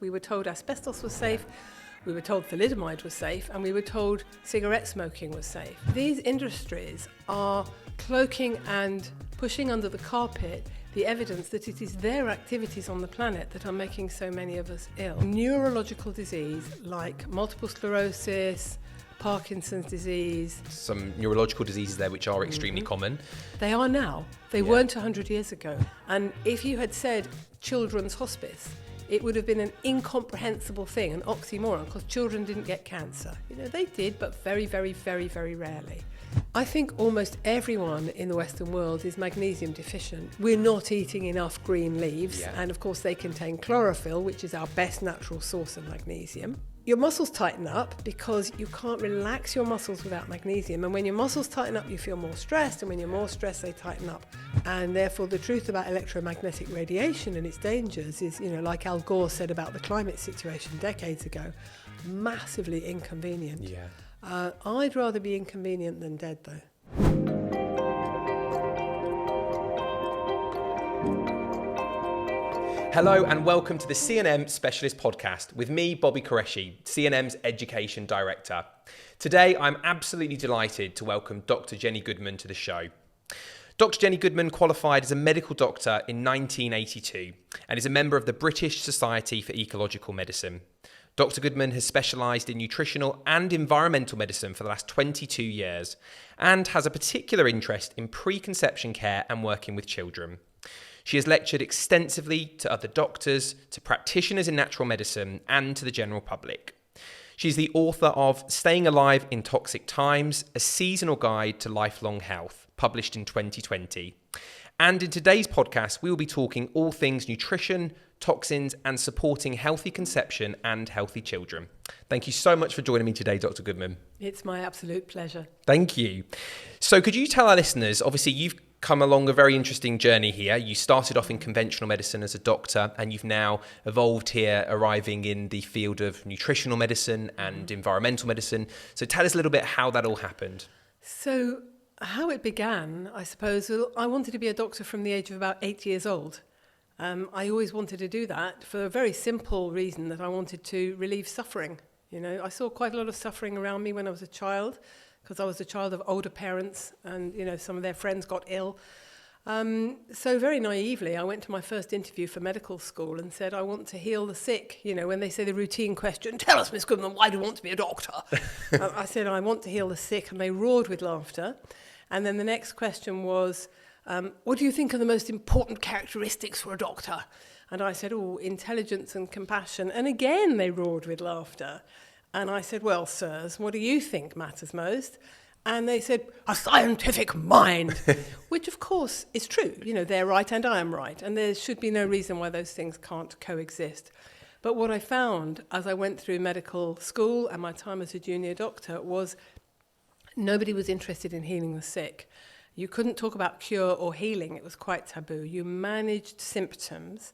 We were told asbestos was safe, we were told thalidomide was safe, and we were told cigarette smoking was safe. These industries are cloaking and pushing under the carpet the evidence that it is their activities on the planet that are making so many of us ill. Neurological disease like multiple sclerosis, Parkinson's disease. Some neurological diseases there which are extremely common. They are now. They weren't 100 years ago. And if you had said children's hospice, it would have been an incomprehensible thing, an oxymoron, because children didn't get cancer. You know, they did, but very, very, very, very rarely. I think almost everyone in the Western world is magnesium deficient. We're not eating enough green leaves, and of course they contain chlorophyll, which is our best natural source of magnesium. Your muscles tighten up because you can't relax your muscles without magnesium, and when your muscles tighten up you feel more stressed, and when you're more stressed they tighten up. And therefore the truth about electromagnetic radiation and its dangers is, you know, like Al Gore said about the climate situation decades ago, massively inconvenient. I'd rather be inconvenient than dead though. Hello and welcome to the CNM Specialist Podcast with me, Bobby Qureshi, CNM's Education Director. Today, I'm absolutely delighted to welcome Dr. Jenny Goodman to the show. Dr. Jenny Goodman qualified as a medical doctor in 1982 and is a member of the British Society for Ecological Medicine. Dr. Goodman has specialised in nutritional and environmental medicine for the last 22 years and has a particular interest in preconception care and working with children. She has lectured extensively to other doctors, to practitioners in natural medicine, and to the general public. She's the author of Staying Alive in Toxic Times, A Seasonal Guide to Lifelong Health, published in 2020. And in today's podcast, we will be talking all things nutrition, toxins, and supporting healthy conception and healthy children. Thank you so much for joining me today, Dr. Goodman. It's my absolute pleasure. Thank you. So could you tell our listeners, obviously you've come along a very interesting journey here. You started off in conventional medicine as a doctor, and you've now evolved here, arriving in the field of nutritional medicine and environmental medicine. So tell us a little bit how that all happened. So how it began, I suppose, I wanted to be a doctor from the age of about 8 years old. I always wanted to do that for a very simple reason, that I wanted to relieve suffering. You know, I saw quite a lot of suffering around me when I was a child, because I was a child of older parents and, you know, some of their friends got ill. So very naively, I went to my first interview for medical school and said, I want to heal the sick. You know, when they say the routine question, tell us, Miss Goodman, why do you want to be a doctor? I said, I want to heal the sick, and they roared with laughter. And then the next question was, what do you think are the most important characteristics for a doctor? And I said, intelligence and compassion. And again, they roared with laughter. And I said, well, sirs, what do you think matters most? And they said, a scientific mind, which of course is true. You know, they're right and I am right. And there should be no reason why those things can't coexist. But what I found as I went through medical school and my time as a junior doctor was nobody was interested in healing the sick. You couldn't talk about cure or healing. It was quite taboo. You managed symptoms.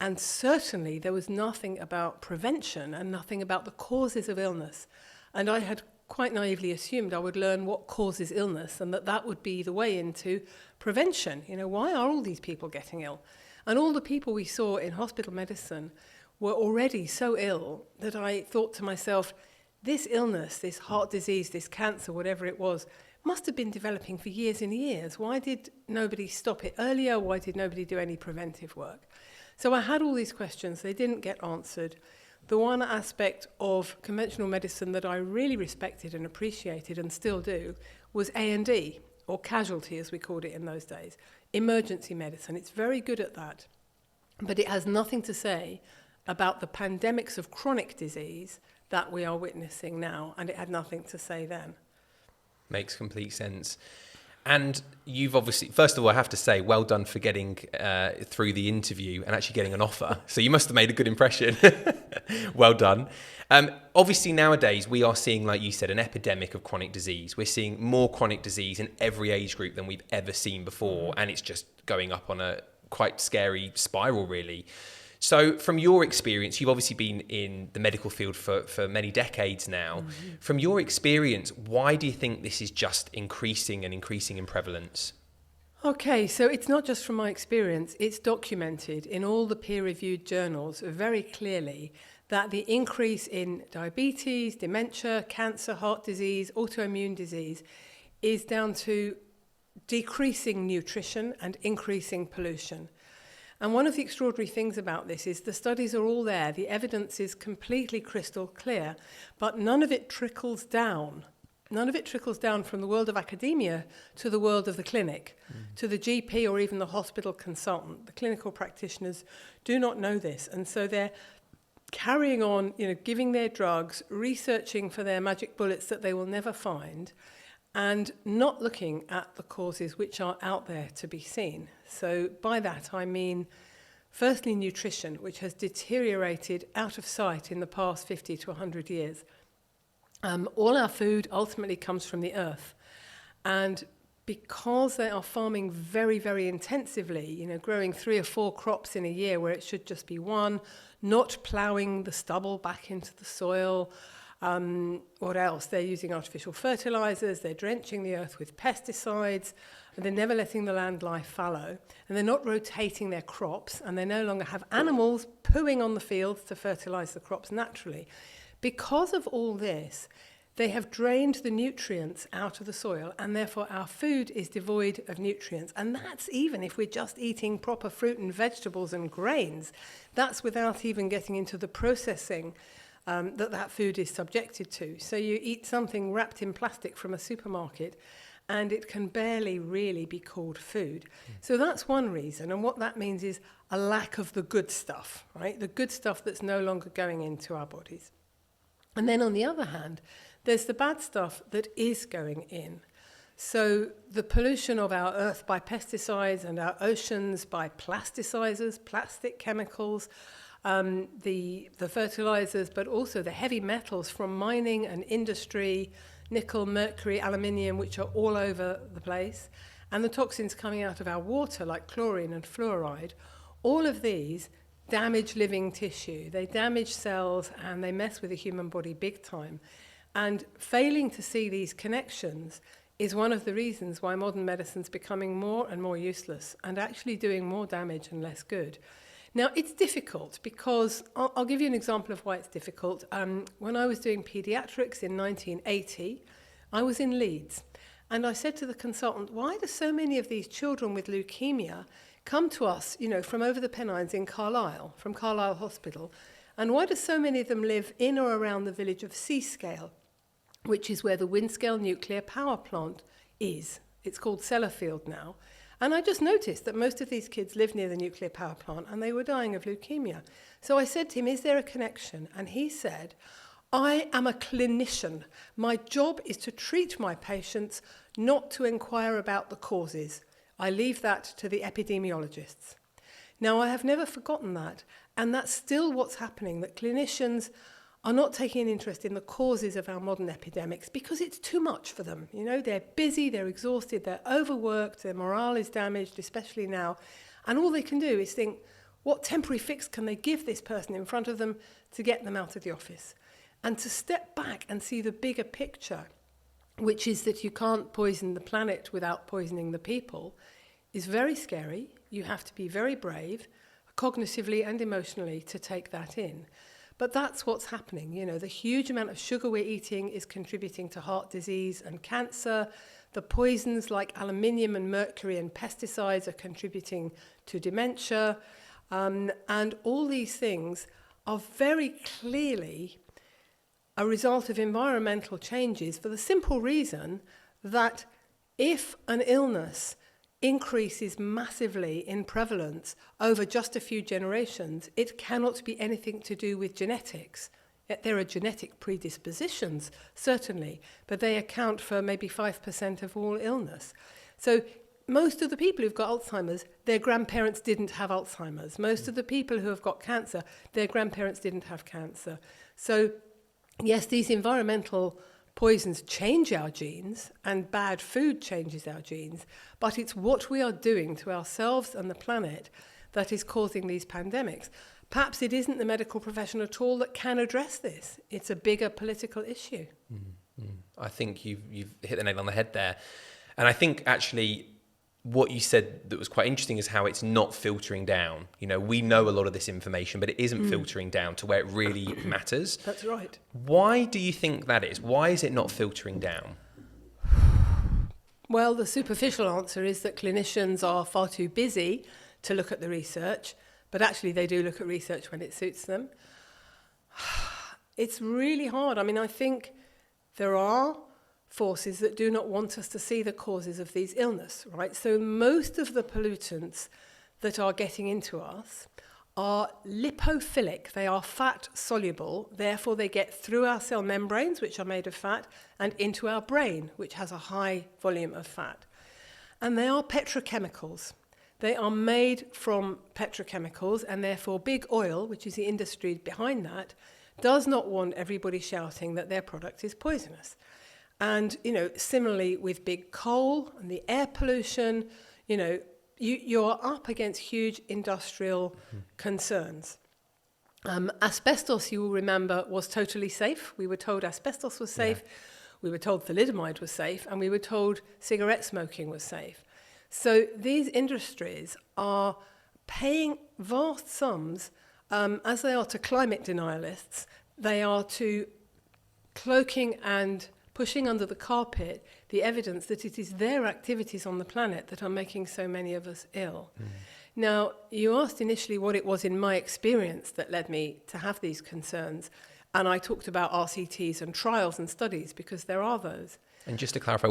And certainly there was nothing about prevention and nothing about the causes of illness. And I had quite naively assumed I would learn what causes illness and that would be the way into prevention. You know, why are all these people getting ill? And all the people we saw in hospital medicine were already so ill that I thought to myself, this illness, this heart disease, this cancer, whatever it was, must have been developing for years and years. Why did nobody stop it earlier? Why did nobody do any preventive work? So I had all these questions. They didn't get answered. The one aspect of conventional medicine that I really respected and appreciated and still do was A&E, or casualty as we called it in those days, emergency medicine. It's very good at that, but it has nothing to say about the pandemics of chronic disease that we are witnessing now, and it had nothing to say then. Makes complete sense. And you've obviously, first of all, I have to say, well done for getting through the interview and actually getting an offer. So you must have made a good impression. Well done. Obviously, nowadays, we are seeing, like you said, an epidemic of chronic disease. We're seeing more chronic disease in every age group than we've ever seen before. And it's just going up on a quite scary spiral, really. So from your experience, you've obviously been in the medical field for many decades now. Mm-hmm. From your experience, why do you think this is just increasing in prevalence? Okay, so it's not just from my experience, it's documented in all the peer-reviewed journals very clearly that the increase in diabetes, dementia, cancer, heart disease, autoimmune disease is down to decreasing nutrition and increasing pollution. And one of the extraordinary things about this is the studies are all there, the evidence is completely crystal clear, but none of it trickles down. None of it trickles down from the world of academia to the world of the clinic, to the GP or even the hospital consultant. The clinical practitioners do not know this, and so they're carrying on, giving their drugs, researching for their magic bullets that they will never find, and not looking at the causes which are out there to be seen. So by that I mean, firstly, nutrition, which has deteriorated out of sight in the past 50 to 100 years. All our food ultimately comes from the earth, and because they are farming very, very intensively, growing 3 or 4 crops in a year where it should just be one, not ploughing the stubble back into the soil. What else? They're using artificial fertilizers, they're drenching the earth with pesticides, and they're never letting the land lie fallow, and they're not rotating their crops, and they no longer have animals pooing on the fields to fertilize the crops naturally. Because of all this, they have drained the nutrients out of the soil, and therefore our food is devoid of nutrients. And that's even if we're just eating proper fruit and vegetables and grains. That's without even getting into the processing that food is subjected to. So you eat something wrapped in plastic from a supermarket, and it can barely really be called food. So that's one reason, and what that means is a lack of the good stuff, right? The good stuff that's no longer going into our bodies. And then on the other hand, there's the bad stuff that is going in. So the pollution of our earth by pesticides and our oceans by plasticizers, plastic chemicals, the fertilizers, but also the heavy metals from mining and industry, nickel, mercury, aluminium, which are all over the place, and the toxins coming out of our water like chlorine and fluoride. All of these damage living tissue, they damage cells, and they mess with the human body big time. And failing to see these connections is one of the reasons why modern medicine's becoming more and more useless and actually doing more damage and less good. Now, it's difficult because, I'll give you an example of why it's difficult. When I was doing paediatrics in 1980, I was in Leeds, and I said to the consultant, why do so many of these children with leukemia come to us, from over the Pennines in Carlisle, from Carlisle Hospital, and why do so many of them live in or around the village of Seascale, which is where the Windscale nuclear power plant is. It's called Sellafield now. And I just noticed that most of these kids live near the nuclear power plant, and they were dying of leukemia. So I said to him, is there a connection? And he said, I am a clinician. My job is to treat my patients, not to inquire about the causes. I leave that to the epidemiologists. Now, I have never forgotten that, and that's still what's happening, that clinicians are not taking an interest in the causes of our modern epidemics because it's too much for them. They're busy, they're exhausted, they're overworked, their morale is damaged, especially now, and all they can do is think, what temporary fix can they give this person in front of them to get them out of the office? And to step back and see the bigger picture, which is that you can't poison the planet without poisoning the people, is very scary. You have to be very brave, cognitively and emotionally, to take that in. But that's what's happening. The huge amount of sugar we're eating is contributing to heart disease and cancer. The poisons like aluminium and mercury and pesticides are contributing to dementia. And all these things are very clearly a result of environmental changes, for the simple reason that if an illness increases massively in prevalence over just a few generations, it cannot be anything to do with genetics. There are genetic predispositions, certainly, but they account for maybe 5% of all illness. So most of the people who've got Alzheimer's, their grandparents didn't have Alzheimer's. Most of the people who have got cancer, their grandparents didn't have cancer. So yes, these environmental poisons change our genes, and bad food changes our genes, but it's what we are doing to ourselves and the planet that is causing these pandemics. Perhaps it isn't the medical profession at all that can address this. It's a bigger political issue. I think you've hit the nail on the head there. And I think actually what you said that was quite interesting is how it's not filtering down. You know, we know a lot of this information, but it isn't filtering down to where it really matters. That's right. Why do you think that is? Why is it not filtering down? Well, the superficial answer is that clinicians are far too busy to look at the research, but actually they do look at research when it suits them. It's really hard. I mean, I think there are forces that do not want us to see the causes of these illness, right? So most of the pollutants that are getting into us are lipophilic. They are fat soluble, therefore they get through our cell membranes, which are made of fat, and into our brain, which has a high volume of fat. And they are petrochemicals. They are made from petrochemicals, and therefore big oil, which is the industry behind that, does not want everybody shouting that their product is poisonous. And, you know, similarly with big coal and the air pollution, you know, you're up against huge industrial concerns. Asbestos, you will remember, was totally safe. We were told asbestos was safe. We were told thalidomide was safe. And we were told cigarette smoking was safe. So these industries are paying vast sums, as they are to climate denialists. They are to cloaking and pushing under the carpet the evidence that it is their activities on the planet that are making so many of us ill. Now, you asked initially what it was in my experience that led me to have these concerns, and I talked about RCTs and trials and studies because there are those. And just to clarify,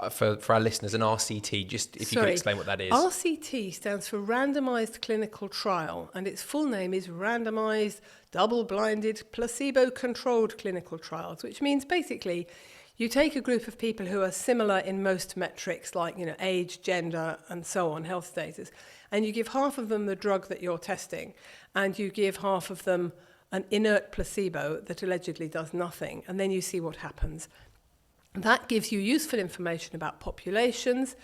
for our listeners, an RCT, just if you could explain what that is. RCT stands for Randomized Clinical Trial, and its full name is Randomized Double-Blinded Placebo-Controlled Clinical Trials, which means basically you take a group of people who are similar in most metrics, like, you know, age, gender, and so on, health status, and you give half of them the drug that you're testing, and you give half of them an inert placebo that allegedly does nothing, and then you see what happens. That gives you useful information about populations,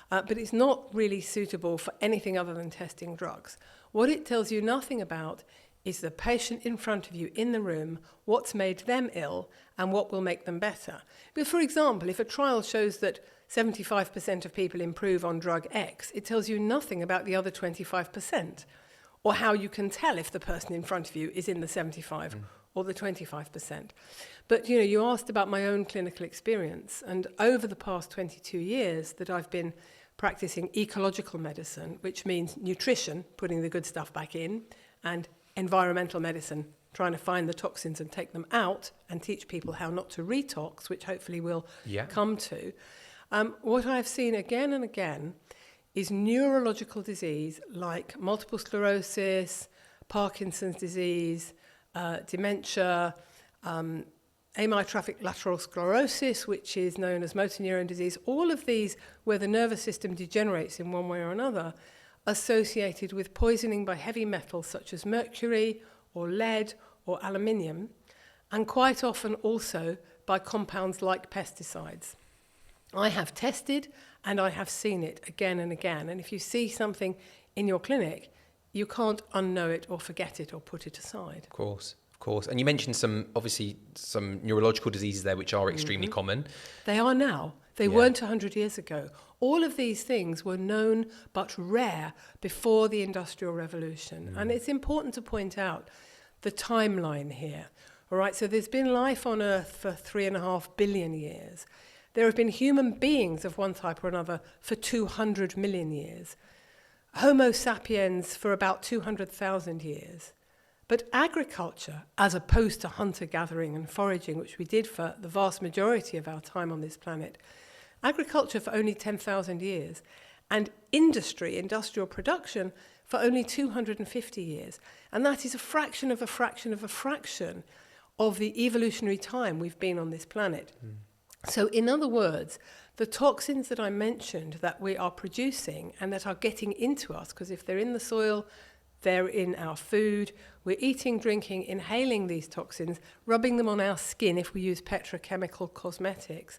but it's not really suitable for anything other than testing drugs. What it tells you nothing about is the patient in front of you in the room, what's made them ill, and what will make them better. But for example, if a trial shows that 75% of people improve on drug X, it tells you nothing about the other 25%, or how you can tell if the person in front of you is in the 75 or the 25%. But, you know, you asked about my own clinical experience, and over the past 22 years that I've been practicing ecological medicine, which means nutrition, putting the good stuff back in, and environmental medicine, trying to find the toxins and take them out and teach people how not to retox, which hopefully we'll come to. What I've seen again and again is neurological disease like multiple sclerosis, Parkinson's disease, dementia, amyotrophic lateral sclerosis, which is known as motor neuron disease, all of these where the nervous system degenerates in one way or another, associated with poisoning by heavy metals such as mercury or lead or aluminium, and quite often also by compounds like pesticides. I have tested and I have seen it again and again, and if you see something in your clinic, you can't unknow it or forget it or put it aside. Of course. And you mentioned some neurological diseases there which are extremely common. They are now. They weren't 100 years ago. All of these things were known but rare before the Industrial Revolution. And it's important to point out the timeline here. All right, so there's been life on Earth for 3.5 billion years. There have been human beings of one type or another for 200 million years. Homo sapiens for about 200,000 years. But agriculture, as opposed to hunter-gathering and foraging, which we did for the vast majority of our time on this planet, agriculture for only 10,000 years, and industry, industrial production, for only 250 years. And that is a fraction of a fraction of a fraction of the evolutionary time we've been on this planet. So in other words, the toxins that I mentioned that we are producing and that are getting into us, because if they're in the soil, they're in our food, we're eating, drinking, inhaling these toxins, rubbing them on our skin if we use petrochemical cosmetics.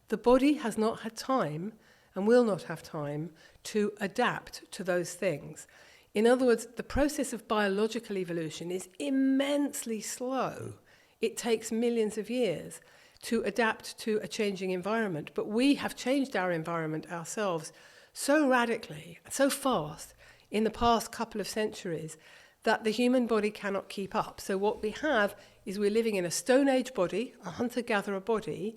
The body has not had time and will not have time to adapt to those things. In other words, the process of biological evolution is immensely slow. It takes millions of years to adapt to a changing environment, but we have changed our environment ourselves so radically, so fast in the past couple of centuries that the human body cannot keep up. So what we have is we're living in a Stone Age body, a hunter-gatherer body,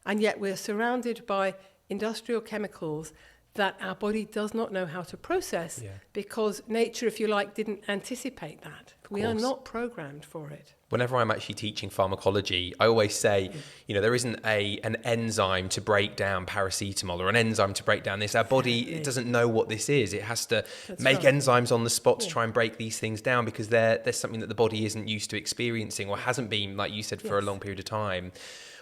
and yet we're surrounded by industrial chemicals that our body does not know how to process because nature, if you like, didn't anticipate that. We are not programmed for it. Whenever I'm actually teaching pharmacology, I always say, there isn't an enzyme to break down paracetamol or an enzyme to break down this. Our body it doesn't know what this is. It has to make enzymes on the spot to try and break these things down because there's something that the body isn't used to experiencing or hasn't been, like you said, for a long period of time.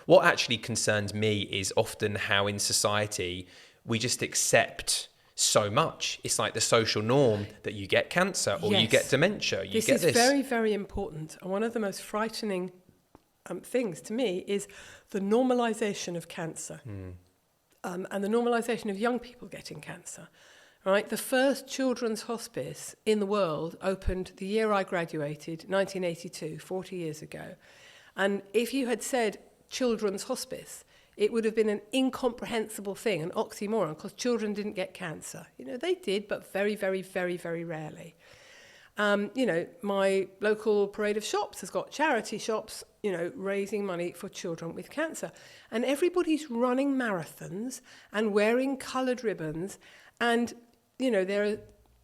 What actually concerns me is often how in society we just accept so much. It's like the social norm that you get cancer or you get dementia. This is very, very important. And one of the most frightening things to me is the normalisation of cancer and the normalisation of young people getting cancer. Right? The first children's hospice in the world opened the year I graduated, 1982, 40 years ago. And if you had said children's hospice, it would have been an incomprehensible thing, an oxymoron, because children didn't get cancer. They did, but very, very, very, very rarely. My local parade of shops has got charity shops, raising money for children with cancer. And everybody's running marathons and wearing coloured ribbons. And, there are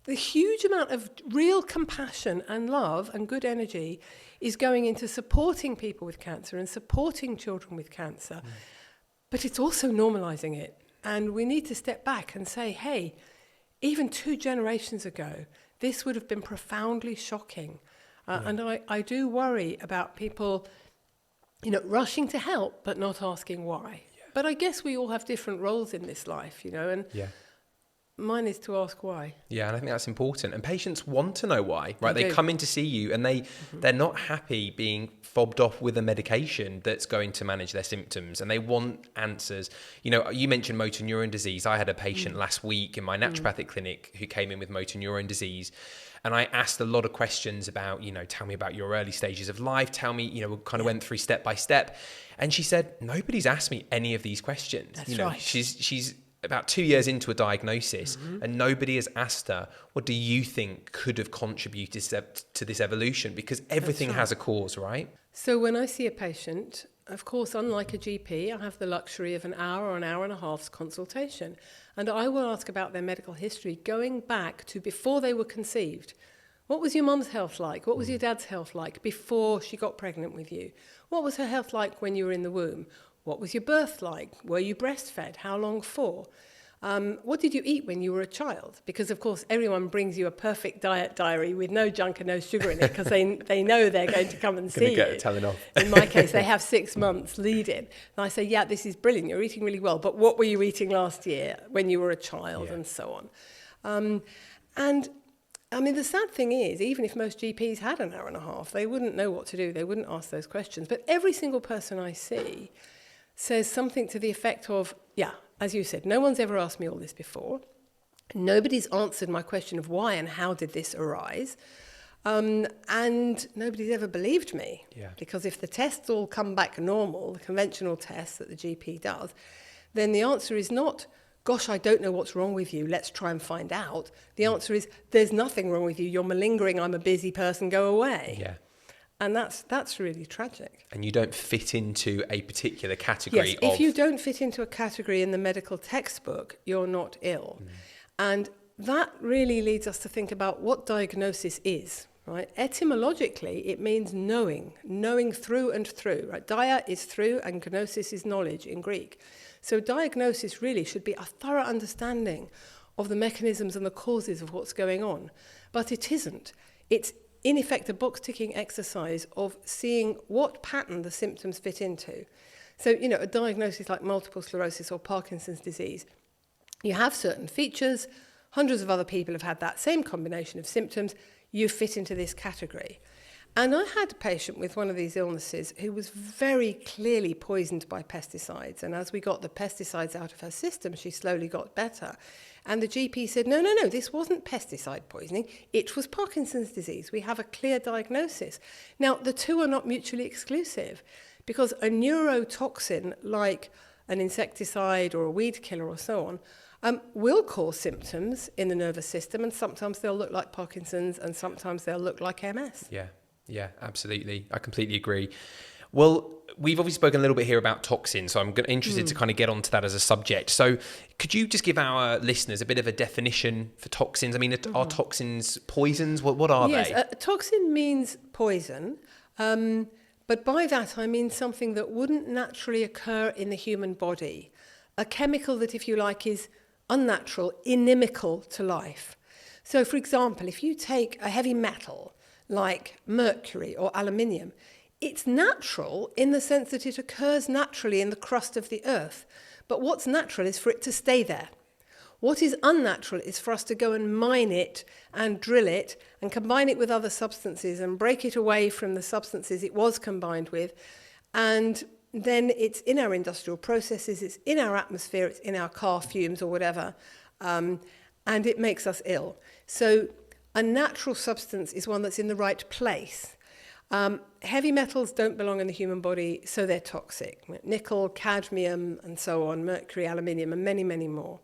a huge amount of real compassion and love and good energy is going into supporting people with cancer and supporting children with cancer. But it's also normalising it. And we need to step back and say, hey, even 2 generations ago, this would have been profoundly shocking. And I do worry about people, rushing to help, but not asking why. Yeah. But I guess we all have different roles in this life, and mine is to ask why. Yeah, and I think that's important. And patients want to know why, right? They come in to see you and they're not happy being fobbed off with a medication that's going to manage their symptoms, and they want answers. You mentioned motor neuron disease. I had a patient last week in my naturopathic clinic who came in with motor neuron disease. And I asked a lot of questions about, tell me about your early stages of life. Tell me, we kind of went through step by step. And she said, nobody's asked me any of these questions. That's right. She's about 2 years into a diagnosis and nobody has asked her, what do you think could have contributed to this evolution? Because everything has a cause, right? So when I see a patient, of course, unlike a GP, I have the luxury of an hour or an hour and a half's consultation. And I will ask about their medical history going back to before they were conceived. What was your mum's health like? What was your dad's health like before she got pregnant with you? What was her health like when you were in the womb? What was your birth like? Were you breastfed? How long for? What did you eat when you were a child? Because, of course, everyone brings you a perfect diet diary with no junk and no sugar in it because they know they're going to come and see you. Telling off. In my case, they have 6 months lead-in. And I say, yeah, this is brilliant. You're eating really well. But what were you eating last year when you were a child and so on? The sad thing is, even if most GPs had an hour and a half, they wouldn't know what to do. They wouldn't ask those questions. But every single person I see says something to the effect of, as you said, no one's ever asked me all this before. Nobody's answered my question of why and how did this arise. And nobody's ever believed me. Yeah. Because if the tests all come back normal, the conventional tests that the GP does, then the answer is not, gosh, I don't know what's wrong with you, let's try and find out. The answer is, there's nothing wrong with you, you're malingering, I'm a busy person, go away. Yeah. And that's really tragic. And you don't fit into a particular category yes, if you don't fit into a category in the medical textbook, you're not ill. And that really leads us to think about what diagnosis is, right? Etymologically, it means knowing through and through, right? Dia is through and gnosis is knowledge in Greek. So diagnosis really should be a thorough understanding of the mechanisms and the causes of what's going on. But it isn't. It's in effect a box-ticking exercise of seeing what pattern the symptoms fit into. So, a diagnosis like multiple sclerosis or Parkinson's disease, you have certain features, hundreds of other people have had that same combination of symptoms, you fit into this category. And I had a patient with one of these illnesses who was very clearly poisoned by pesticides. And as we got the pesticides out of her system, she slowly got better. And the GP said, no, this wasn't pesticide poisoning. It was Parkinson's disease. We have a clear diagnosis. Now, the two are not mutually exclusive because a neurotoxin like an insecticide or a weed killer or so on will cause symptoms in the nervous system, and sometimes they'll look like Parkinson's and sometimes they'll look like MS. Yeah, absolutely. I completely agree. Well, we've obviously spoken a little bit here about toxins, so I'm interested to kind of get onto that as a subject. So could you just give our listeners a bit of a definition for toxins? I mean, are toxins poisons? What are they? Yes, a toxin means poison, but by that I mean something that wouldn't naturally occur in the human body. A chemical that, if you like, is unnatural, inimical to life. So, for example, if you take a heavy metal like mercury or aluminium, it's natural in the sense that it occurs naturally in the crust of the earth. But what's natural is for it to stay there. What is unnatural is for us to go and mine it and drill it and combine it with other substances and break it away from the substances it was combined with. And then it's in our industrial processes, it's in our atmosphere, it's in our car fumes or whatever, and it makes us ill. So a natural substance is one that's in the right place. Heavy metals don't belong in the human body, so they're toxic. Nickel, cadmium, and so on, mercury, aluminium, and many, many more.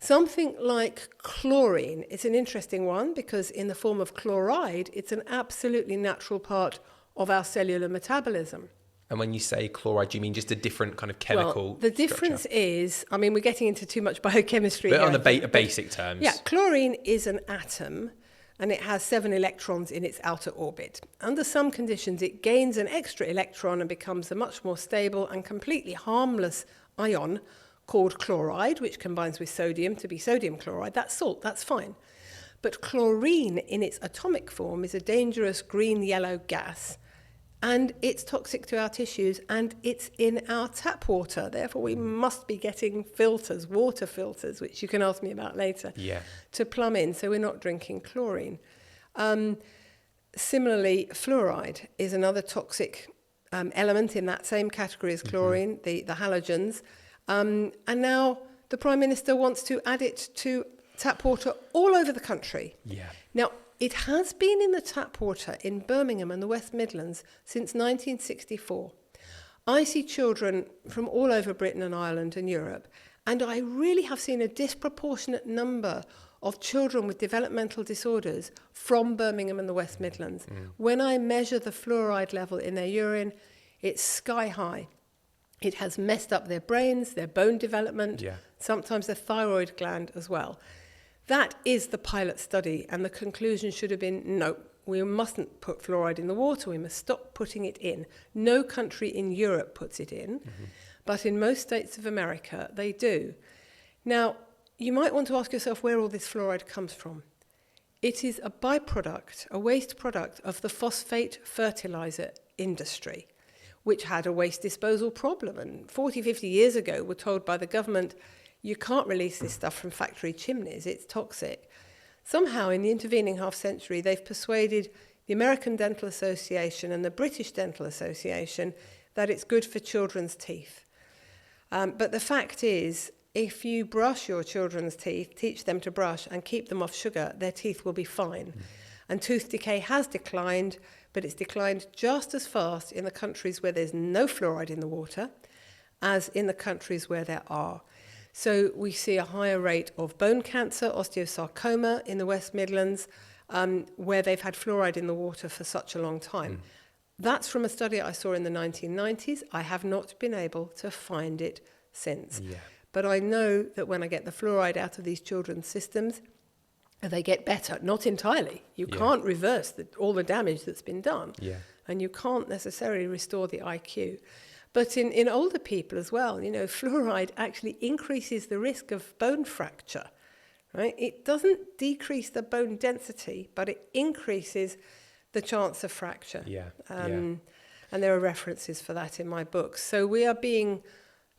Something like chlorine is an interesting one because in the form of chloride, it's an absolutely natural part of our cellular metabolism. And when you say chloride, do you mean just a different kind of chemical Well, the difference is, I mean, we're getting into too much biochemistry but here. on the basic terms. Yeah, chlorine is an atom and it has 7 electrons in its outer orbit. Under some conditions, it gains an extra electron and becomes a much more stable and completely harmless ion called chloride, which combines with sodium to be sodium chloride. That's salt, that's fine. But chlorine in its atomic form is a dangerous green-yellow gas, and it's toxic to our tissues, and it's in our tap water. Therefore, we must be getting filters, water filters, which you can ask me about later, to plumb in, so we're not drinking chlorine. Similarly, fluoride is another toxic element in that same category as chlorine, the halogens. And now the Prime Minister wants to add it to tap water all over the country. Now, it has been in the tap water in Birmingham and the West Midlands since 1964. I see children from all over Britain and Ireland and Europe, and I really have seen a disproportionate number of children with developmental disorders from Birmingham and the West Midlands. When I measure the fluoride level in their urine, it's sky high. It has messed up their brains, their bone development, sometimes their thyroid gland as well. That is the pilot study, and the conclusion should have been, no, we mustn't put fluoride in the water, we must stop putting it in. No country in Europe puts it in, but in most states of America, they do. Now, you might want to ask yourself where all this fluoride comes from. It is a byproduct, a waste product of the phosphate fertilizer industry, which had a waste disposal problem. And 40, 50 years ago, we're told by the government, you can't release this stuff from factory chimneys, it's toxic. Somehow, in the intervening half century, they've persuaded the American Dental Association and the British Dental Association that it's good for children's teeth. But the fact is, if you brush your children's teeth, teach them to brush and keep them off sugar, their teeth will be fine. And tooth decay has declined, but it's declined just as fast in the countries where there's no fluoride in the water as in the countries where there are. So we see a higher rate of bone cancer, osteosarcoma in the West Midlands, where they've had fluoride in the water for such a long time. That's from a study I saw in the 1990s. I have not been able to find it since. But I know that when I get the fluoride out of these children's systems, they get better. Not entirely. You can't reverse all the damage that's been done. And you can't necessarily restore the IQ. But in older people as well, you know, fluoride actually increases the risk of bone fracture, right? It doesn't decrease the bone density, but it increases the chance of fracture. And there are references for that in my books. So we are being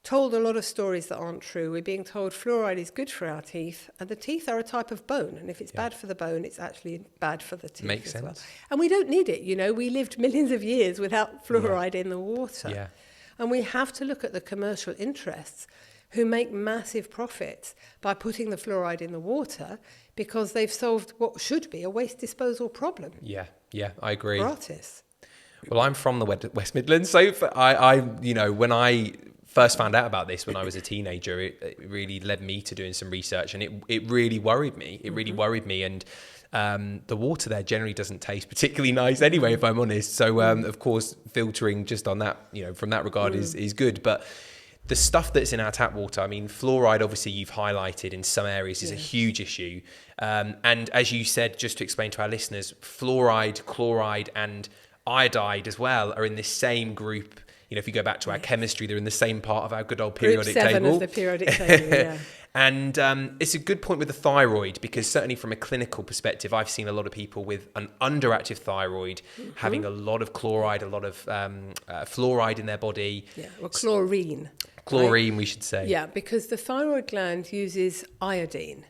told a lot of stories that aren't true. We're being told fluoride is good for our teeth, and the teeth are a type of bone, and if it's bad for the bone, it's actually bad for the teeth. Makes as sense. well. And we don't need it, you know. We lived millions of years without fluoride in the water. And we have to look at the commercial interests who make massive profits by putting the fluoride in the water because they've solved what should be a waste disposal problem. I agree. Gratis. Well, I'm from the West Midlands, so I you know, when I first found out about this when I was a teenager, it really led me to doing some research, and it really worried me. It really worried me, and the water there generally doesn't taste particularly nice anyway, if I'm honest. So, of course, filtering just on that, from that regard is good. But the stuff that's in our tap water, I mean, fluoride, obviously, you've highlighted in some areas is a huge issue. And as you said, just to explain to our listeners, fluoride, chloride, and iodide as well are in this same group. If you go back to our chemistry, they're in the same part of our good old periodic Group 7 table. of the periodic table, yeah. And it's a good point with the thyroid, because certainly from a clinical perspective, I've seen a lot of people with an underactive thyroid having a lot of chloride, a lot of fluoride in their body. Yeah, or chlorine. Chlorine, right? We should say. Yeah, because the thyroid gland uses iodine,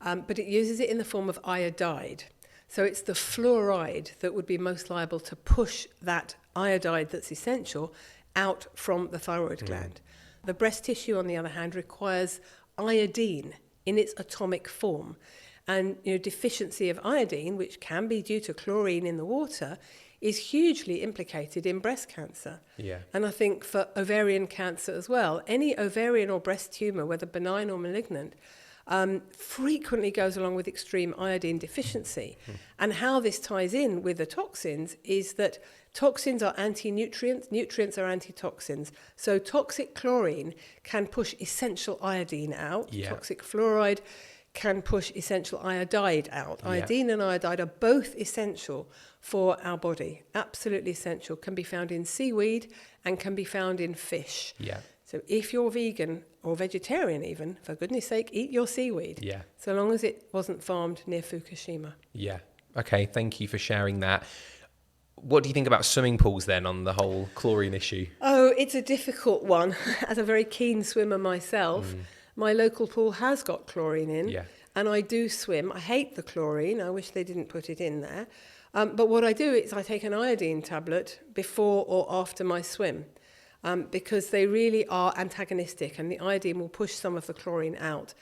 but it uses it in the form of iodide. So it's the fluoride that would be most liable to push that iodide that's essential out from the thyroid gland. The breast tissue, on the other hand, requires iodine in its atomic form. And deficiency of iodine, which can be due to chlorine in the water, is hugely implicated in breast cancer. Yeah. And I think for ovarian cancer as well, any ovarian or breast tumour, whether benign or malignant, frequently goes along with extreme iodine deficiency. And how this ties in with the toxins is that toxins are anti-nutrients, nutrients are antitoxins. So toxic chlorine can push essential iodine out. Yeah. Toxic fluoride can push essential iodide out. Iodine and iodide are both essential for our body, absolutely essential. Can be found in seaweed and can be found in fish. Yeah. So if you're vegan or vegetarian even, for goodness sake, eat your seaweed. Yeah. So long as it wasn't farmed near Fukushima. Yeah. Okay, thank you for sharing that. What do you think about swimming pools then on the whole chlorine issue? Oh, it's a difficult one. As a very keen swimmer myself, my local pool has got chlorine in. Yeah. And I do swim. I hate the chlorine. I wish they didn't put it in there. But what I do is I take an iodine tablet before or after my swim. Because they really are antagonistic, and the iodine will push some of the chlorine out.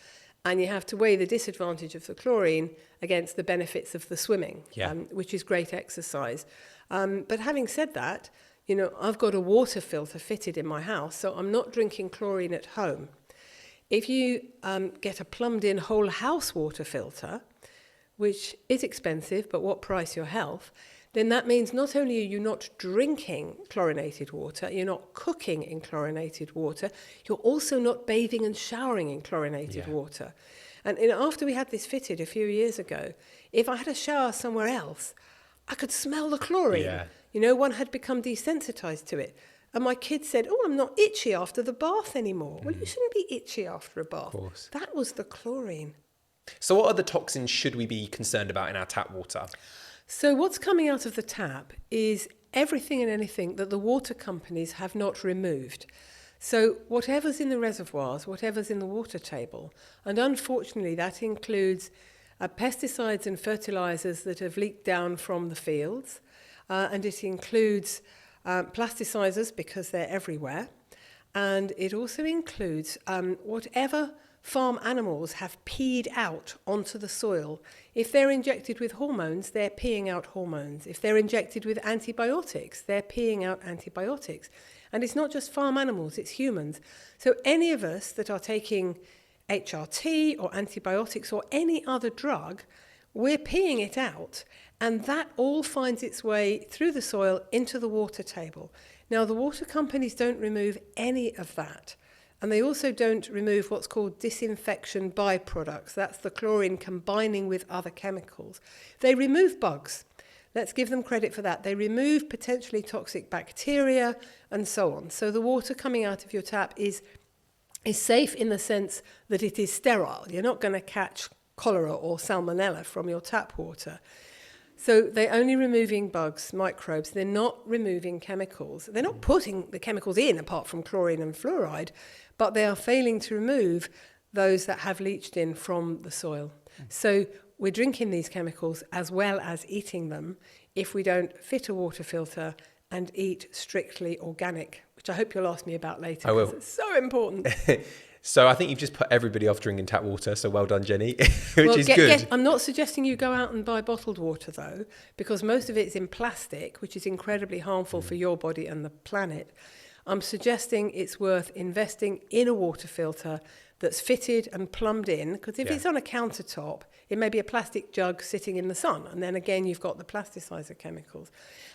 And you have to weigh the disadvantage of the chlorine against the benefits of the swimming, which is great exercise. But having said that, I've got a water filter fitted in my house, so I'm not drinking chlorine at home. If you get a plumbed-in whole house water filter, which is expensive, but what price your health, then that means not only are you not drinking chlorinated water, you're not cooking in chlorinated water, you're also not bathing and showering in chlorinated water. And after we had this fitted a few years ago, if I had a shower somewhere else, I could smell the chlorine. Yeah. One had become desensitized to it. And my kids said, "Oh, I'm not itchy after the bath anymore." Well, you shouldn't be itchy after a bath. Of course. That was the chlorine. So what other toxins should we be concerned about in our tap water? So what's coming out of the tap is everything and anything that the water companies have not removed. So whatever's in the reservoirs, whatever's in the water table, and unfortunately that includes pesticides and fertilizers that have leaked down from the fields, and it includes plasticizers because they're everywhere, and it also includes whatever farm animals have peed out onto the soil. If they're injected with hormones, they're peeing out hormones. If they're injected with antibiotics, they're peeing out antibiotics. And it's not just farm animals, it's humans. So any of us that are taking HRT or antibiotics or any other drug, we're peeing it out. And that all finds its way through the soil into the water table. Now, the water companies don't remove any of that. And they also don't remove what's called disinfection byproducts. That's the chlorine combining with other chemicals. They remove bugs. Let's give them credit for that. They remove potentially toxic bacteria and so on. So the water coming out of your tap is safe in the sense that it is sterile. You're not going to catch cholera or salmonella from your tap water. So they're only removing bugs, microbes. They're not removing chemicals. They're not putting the chemicals in apart from chlorine and fluoride, but they are failing to remove those that have leached in from the soil. So we're drinking these chemicals as well as eating them if we don't fit a water filter and eat strictly organic, which I hope you'll ask me about later. I will. It's so important. So I think you've just put everybody off drinking tap water, so well done, Jenny, which is good. I'm not suggesting you go out and buy bottled water, though, because most of it's in plastic, which is incredibly harmful for your body and the planet. I'm suggesting it's worth investing in a water filter that's fitted and plumbed in, because if it's on a countertop, it may be a plastic jug sitting in the sun, and then again you've got the plasticizer chemicals.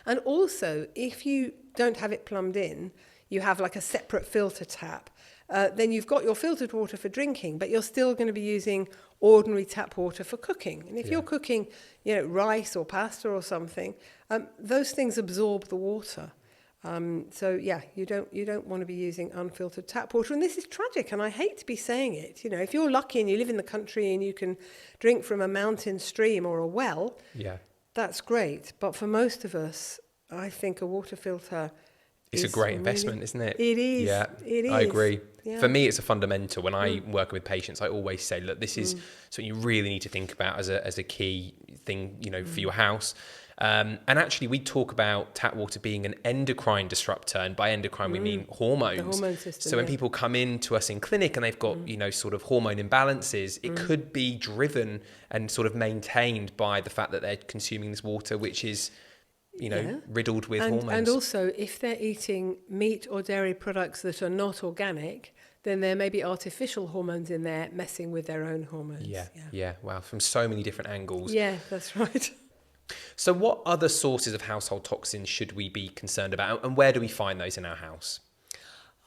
And also, if you don't have it plumbed in, you have like a separate filter tap, then you've got your filtered water for drinking, but you're still going to be using ordinary tap water for cooking. And if you're cooking, rice or pasta or something, those things absorb the water. You don't want to be using unfiltered tap water. And this is tragic, and I hate to be saying it. If you're lucky and you live in the country and you can drink from a mountain stream or a well, that's great. But for most of us, I think a water filter it's a great investment, isn't it? It is. Yeah, it is. I agree. Yeah. For me, it's a fundamental. When I work with patients, I always say, look, this is something you really need to think about as a key thing, for your house. And actually, we talk about tap water being an endocrine disruptor, and by endocrine we mean hormones. The hormone system. So when people come in to us in clinic and they've got sort of hormone imbalances, it could be driven and sort of maintained by the fact that they're consuming this water, which is riddled with hormones. And also, if they're eating meat or dairy products that are not organic, then there may be artificial hormones in there messing with their own hormones. Yeah. Wow, from so many different angles. Yeah, that's right. So what other sources of household toxins should we be concerned about, and where do we find those in our house?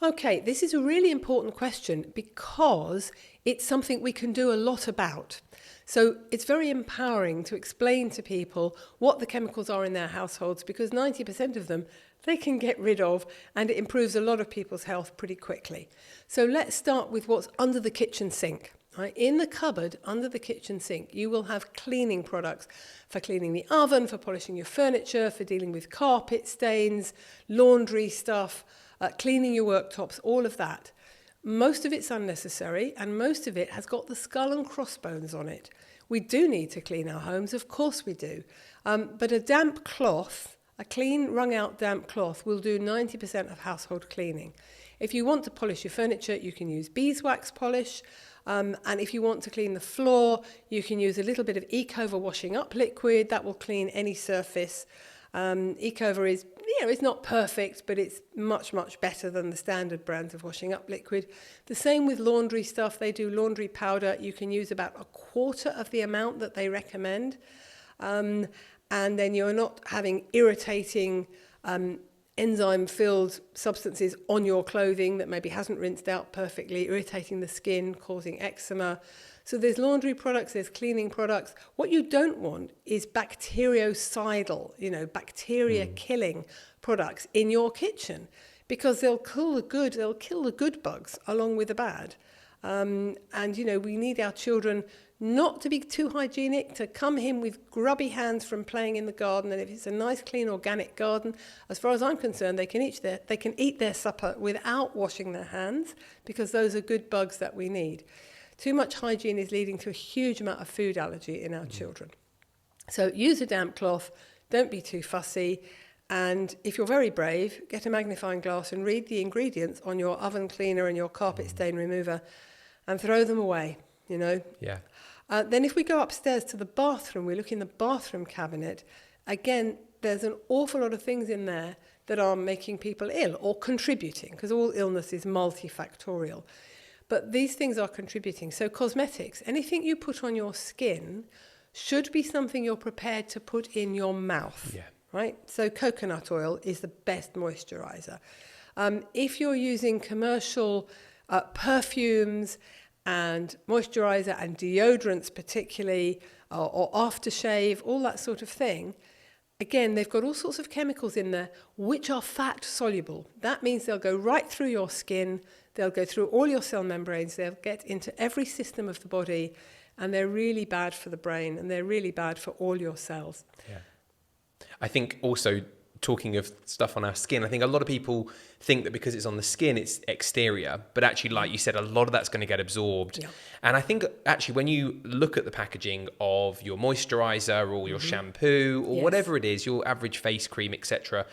Okay, this is a really important question because it's something we can do a lot about. So it's very empowering to explain to people what the chemicals are in their households, because 90% of them they can get rid of, and it improves a lot of people's health pretty quickly. So let's start with what's under the kitchen sink. Right? In the cupboard under the kitchen sink, you will have cleaning products for cleaning the oven, for polishing your furniture, for dealing with carpet stains, laundry stuff, cleaning your worktops, all of that. Most of it's unnecessary, and most of it has got the skull and crossbones on it. We do need to clean our homes, of course we do. But a damp cloth, a clean, wrung-out damp cloth, will do 90% of household cleaning. If you want to polish your furniture, you can use beeswax polish. And if you want to clean the floor, you can use a little bit of Ecover washing up liquid. That will clean any surface. Ecover is, it's not perfect, but it's much, much better than the standard brands of washing up liquid. The same with laundry stuff. They do laundry powder. You can use about a quarter of the amount that they recommend. And then you're not having irritating enzyme-filled substances on your clothing that maybe hasn't rinsed out perfectly, irritating the skin, causing eczema. So there's laundry products, there's cleaning products. What you don't want is bactericidal, bacteria-killing products in your kitchen, because they'll kill the good bugs along with the bad. We need our children not to be too hygienic, to come in with grubby hands from playing in the garden. And if it's a nice, clean, organic garden, as far as I'm concerned, they can eat their supper without washing their hands, because those are good bugs that we need. Too much hygiene is leading to a huge amount of food allergy in our children. So use a damp cloth, don't be too fussy, and if you're very brave, get a magnifying glass and read the ingredients on your oven cleaner and your carpet stain remover and throw them away, Yeah. Then if we go upstairs to the bathroom, we look in the bathroom cabinet, again, there's an awful lot of things in there that are making people ill or contributing, because all illness is multifactorial. But these things are contributing. So cosmetics, anything you put on your skin should be something you're prepared to put in your mouth. Yeah. Right? So coconut oil is the best moisturizer. If you're using commercial perfumes and moisturizer and deodorants particularly, or aftershave, all that sort of thing, again, they've got all sorts of chemicals in there which are fat soluble. That means they'll go right through your skin, they'll go through all your cell membranes, they'll get into every system of the body, and they're really bad for the brain, and they're really bad for all your cells. Yeah. I think also, talking of stuff on our skin, I think a lot of people think that because it's on the skin, it's exterior, but actually, like you said, a lot of that's going to get absorbed. Yeah. And I think actually when you look at the packaging of your moisturizer or your shampoo or whatever it is, your average face cream, etc.,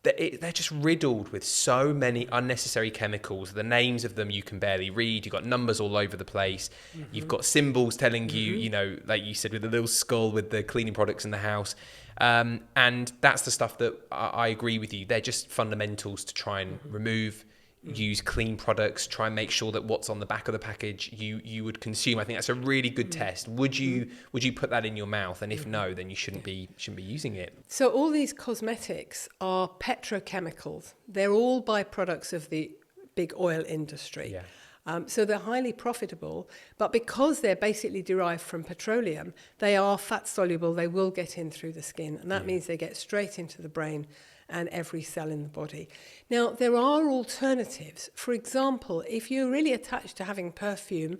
they're just riddled with so many unnecessary chemicals. The names of them you can barely read. You've got numbers all over the place. You've got symbols telling you, like you said, with the little skull with the cleaning products in the house. And that's the stuff that I agree with you. They're just fundamentals to try and remove. Use clean products, try and make sure that what's on the back of the package you would consume. I think that's a really good test. Would you put that in your mouth? And if no, then you shouldn't be using it. So all these cosmetics are petrochemicals. They're all byproducts of the big oil industry. Yeah. So they're highly profitable, but because they're basically derived from petroleum, they are fat soluble. They will get in through the skin, and that means they get straight into the brain and every cell in the body. Now, there are alternatives. For example, if you're really attached to having perfume,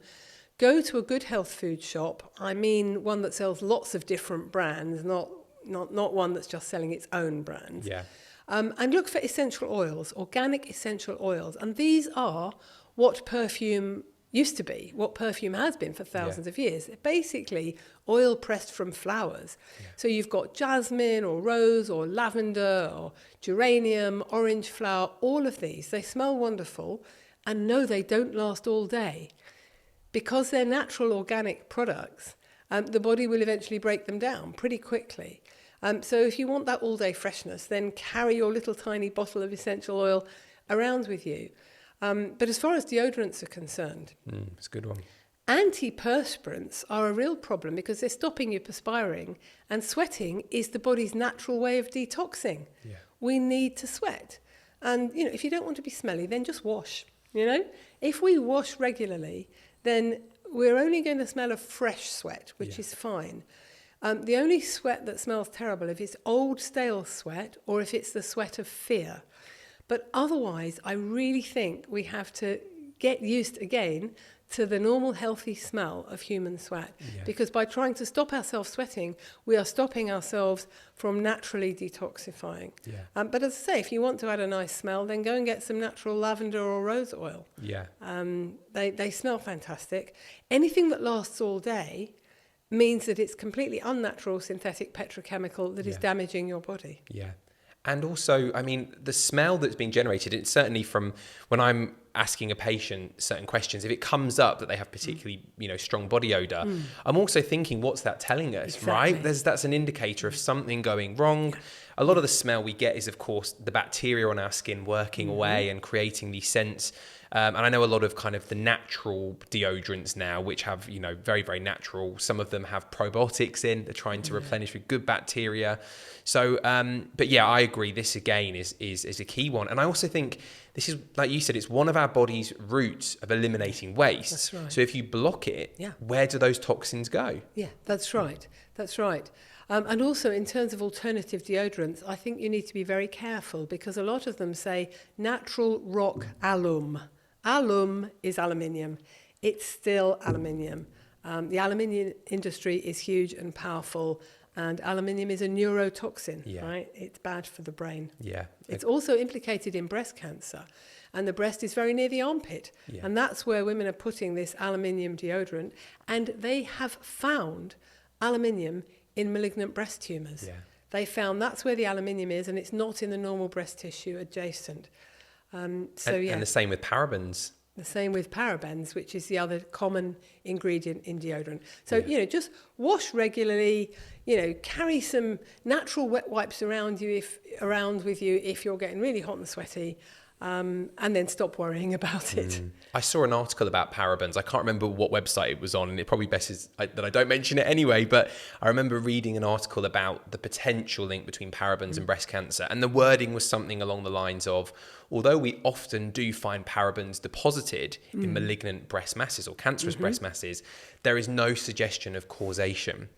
go to a good health food shop. I mean, one that sells lots of different brands, not one that's just selling its own brands. Yeah. And look for essential oils, organic essential oils. And these are what perfume used to be, what perfume has been for thousands of years. Basically, oil pressed from flowers. Yeah. So you've got jasmine or rose or lavender or geranium, orange flower, all of these. They smell wonderful, and no, they don't last all day. Because they're natural organic products, the body will eventually break them down pretty quickly. So if you want that all-day freshness, then carry your little tiny bottle of essential oil around with you. But as far as deodorants are concerned, it's a good one. Antiperspirants are a real problem because they're stopping you perspiring, and sweating is the body's natural way of detoxing. Yeah. We need to sweat. And, if you don't want to be smelly, then just wash, If we wash regularly, then we're only going to smell of fresh sweat, which is fine. The only sweat that smells terrible if it's old, stale sweat or if it's the sweat of fear. But otherwise, I really think we have to get used again to the normal healthy smell of human sweat. Yeah. Because by trying to stop ourselves sweating, we are stopping ourselves from naturally detoxifying. Yeah. But as I say, if you want to add a nice smell, then go and get some natural lavender or rose oil. Yeah. They smell fantastic. Anything that lasts all day means that it's completely unnatural synthetic petrochemical that is damaging your body. Yeah. And also, I mean, the smell that's being generated, it's certainly from when I'm asking a patient certain questions, if it comes up that they have particularly, strong body odor, I'm also thinking, what's that telling us, right? That's an indicator of something going wrong. Yeah. A lot of the smell we get is, of course, the bacteria on our skin working away and creating these scents. And I know a lot of kind of the natural deodorants now, which have, very, very natural. Some of them have probiotics in. They're trying to replenish with good bacteria. So, but yeah, I agree. This again is a key one. And I also think this is, like you said, it's one of our body's routes of eliminating waste. That's right. So if you block it, where do those toxins go? Yeah, that's right. That's right. And also in terms of alternative deodorants, I think you need to be very careful because a lot of them say natural rock alum. Alum is aluminium. It's still aluminium. The aluminium industry is huge and powerful, and aluminium is a neurotoxin, right? It's bad for the brain. Yeah. It's also implicated in breast cancer, and the breast is very near the armpit. Yeah. And that's where women are putting this aluminium deodorant, and they have found aluminium in malignant breast tumours. Yeah. They found that's where the aluminium is, and it's not in the normal breast tissue adjacent. And the same with parabens. The same with parabens, which is the other common ingredient in deodorant. So, just wash regularly, carry some natural wet wipes around with you if you're getting really hot and sweaty. And then stop worrying about it. I saw an article about parabens. I can't remember what website it was on, and it probably best is that I don't mention it anyway, but I remember reading an article about the potential link between parabens and breast cancer, and the wording was something along the lines of, although we often do find parabens deposited in malignant breast masses or cancerous breast masses, there is no suggestion of causation.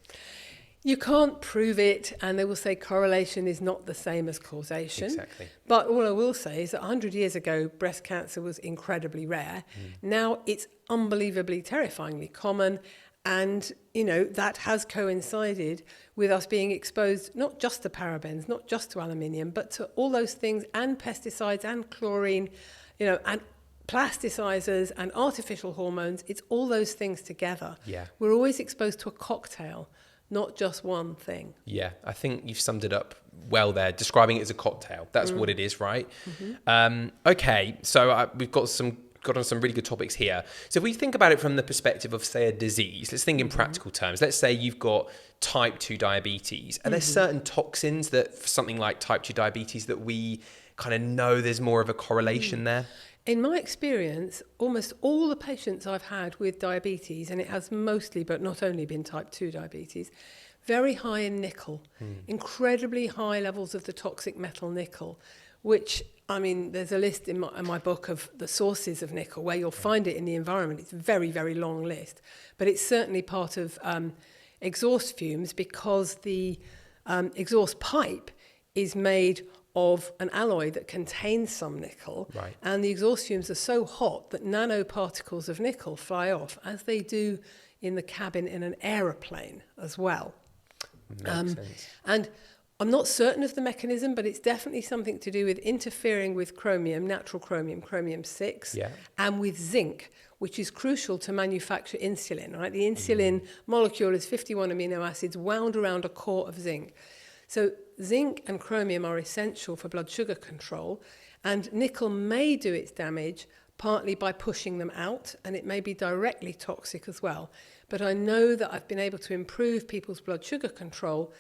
You can't prove it, and they will say correlation is not the same as causation. Exactly. But all I will say is that 100 years ago, breast cancer was incredibly rare. Now it's unbelievably, terrifyingly common, and, that has coincided with us being exposed not just to parabens, not just to aluminium, but to all those things, and pesticides and chlorine, and plasticizers and artificial hormones. It's all those things together. Yeah. We're always exposed to a cocktail, not just one thing. Yeah, I think you've summed it up well there, describing it as a cocktail. That's what it is, right? Okay, so we've got on some really good topics here. So if we think about it from the perspective of, say, a disease, let's think in practical terms. Let's say you've got type 2 diabetes. Are there certain toxins that, for something like type 2 diabetes, that we kind of know there's more of a correlation there? In my experience, almost all the patients I've had with diabetes, and it has mostly, but not only, been type 2 diabetes, very high in nickel, incredibly high levels of the toxic metal nickel, which, I mean, there's a list in my book of the sources of nickel where you'll find it in the environment. It's a very, very long list, but it's certainly part of exhaust fumes, because the exhaust pipe is made of an alloy that contains some nickel, and the exhaust fumes are so hot that nanoparticles of nickel fly off, as they do in the cabin in an aeroplane as well. Makes sense. And I'm not certain of the mechanism, but it's definitely something to do with interfering with chromium, natural chromium, chromium-6, and with zinc, which is crucial to manufacture insulin, right? The insulin molecule is 51 amino acids wound around a core of zinc. So zinc and chromium are essential for blood sugar control, and nickel may do its damage partly by pushing them out, and it may be directly toxic as well. But I know that I've been able to improve people's blood sugar control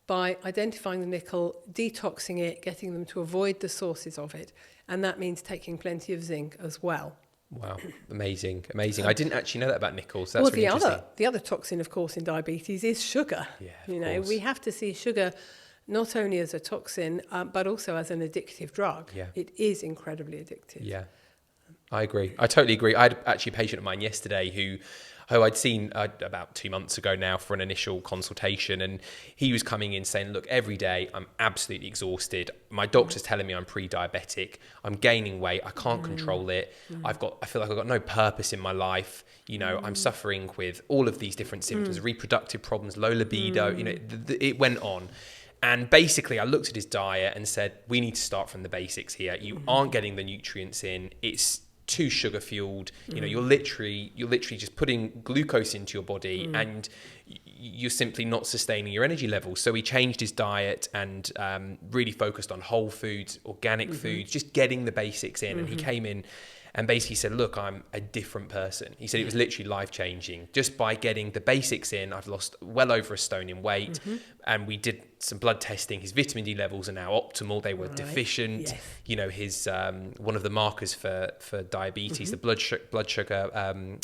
by identifying the nickel, detoxing it, getting them to avoid the sources of it, and that means taking plenty of zinc as well. Wow, amazing. I didn't actually know that about nickel, so that's really interesting. The other toxin, of course, in diabetes is sugar. Yeah, we have to see sugar not only as a toxin, but also as an addictive drug. Yeah. It is incredibly addictive. Yeah, I agree. I totally agree. I had actually a patient of mine yesterday who I'd seen about 2 months ago now for an initial consultation, and he was coming in saying, look, every day I'm absolutely exhausted. My doctor's telling me I'm pre-diabetic. I'm gaining weight. I can't control it. I feel like I've got no purpose in my life. I'm suffering with all of these different symptoms, reproductive problems, low libido, it went on. And basically, I looked at his diet and said, we need to start from the basics here. You aren't getting the nutrients in. It's too sugar fueled. You're literally just putting glucose into your body, and you're simply not sustaining your energy levels. So he changed his diet and really focused on whole foods, organic foods, just getting the basics in. And he came in and basically said, look, I'm a different person. He said it was literally life-changing. Just by getting the basics in, I've lost well over 1 stone in weight. And we did some blood testing. His vitamin D levels are now optimal. They were deficient. Yes. His one of the markers for diabetes, the blood sugar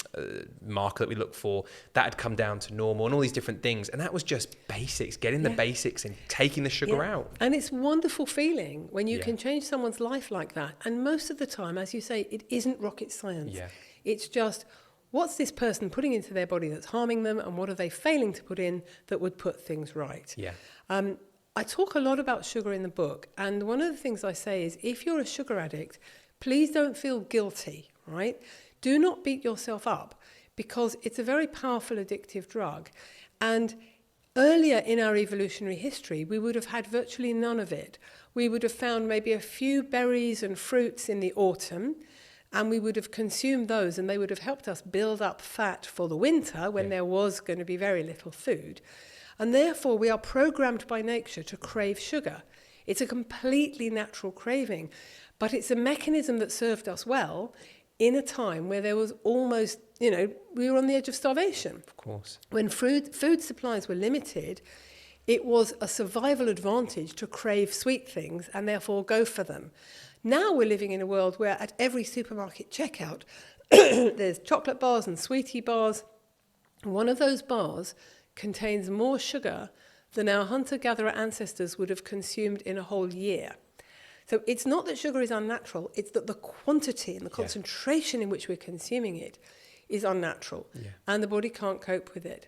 marker that we look for, that had come down to normal, and all these different things. And that was just basics, getting the basics and taking the sugar out. And it's a wonderful feeling when you can change someone's life like that. And most of the time, as you say, it isn't rocket science. Yeah. It's just, what's this person putting into their body that's harming them, and what are they failing to put in that would put things right? Yeah. I talk a lot about sugar in the book, and one of the things I say is, if you're a sugar addict, please don't feel guilty, right? Do not beat yourself up, because it's a very powerful addictive drug. And earlier in our evolutionary history, we would have had virtually none of it. We would have found maybe a few berries and fruits in the autumn, and we would have consumed those, and they would have helped us build up fat for the winter when there was going to be very little food. And therefore, we are programmed by nature to crave sugar. It's a completely natural craving, but it's a mechanism that served us well in a time where there was almost, we were on the edge of starvation. Of course. When food supplies were limited, it was a survival advantage to crave sweet things and therefore go for them. Now we're living in a world where at every supermarket checkout, there's chocolate bars and sweetie bars. One of those bars contains more sugar than our hunter-gatherer ancestors would have consumed in a whole year. So it's not that sugar is unnatural, it's that the quantity and the concentration in which we're consuming it is unnatural, and the body can't cope with it.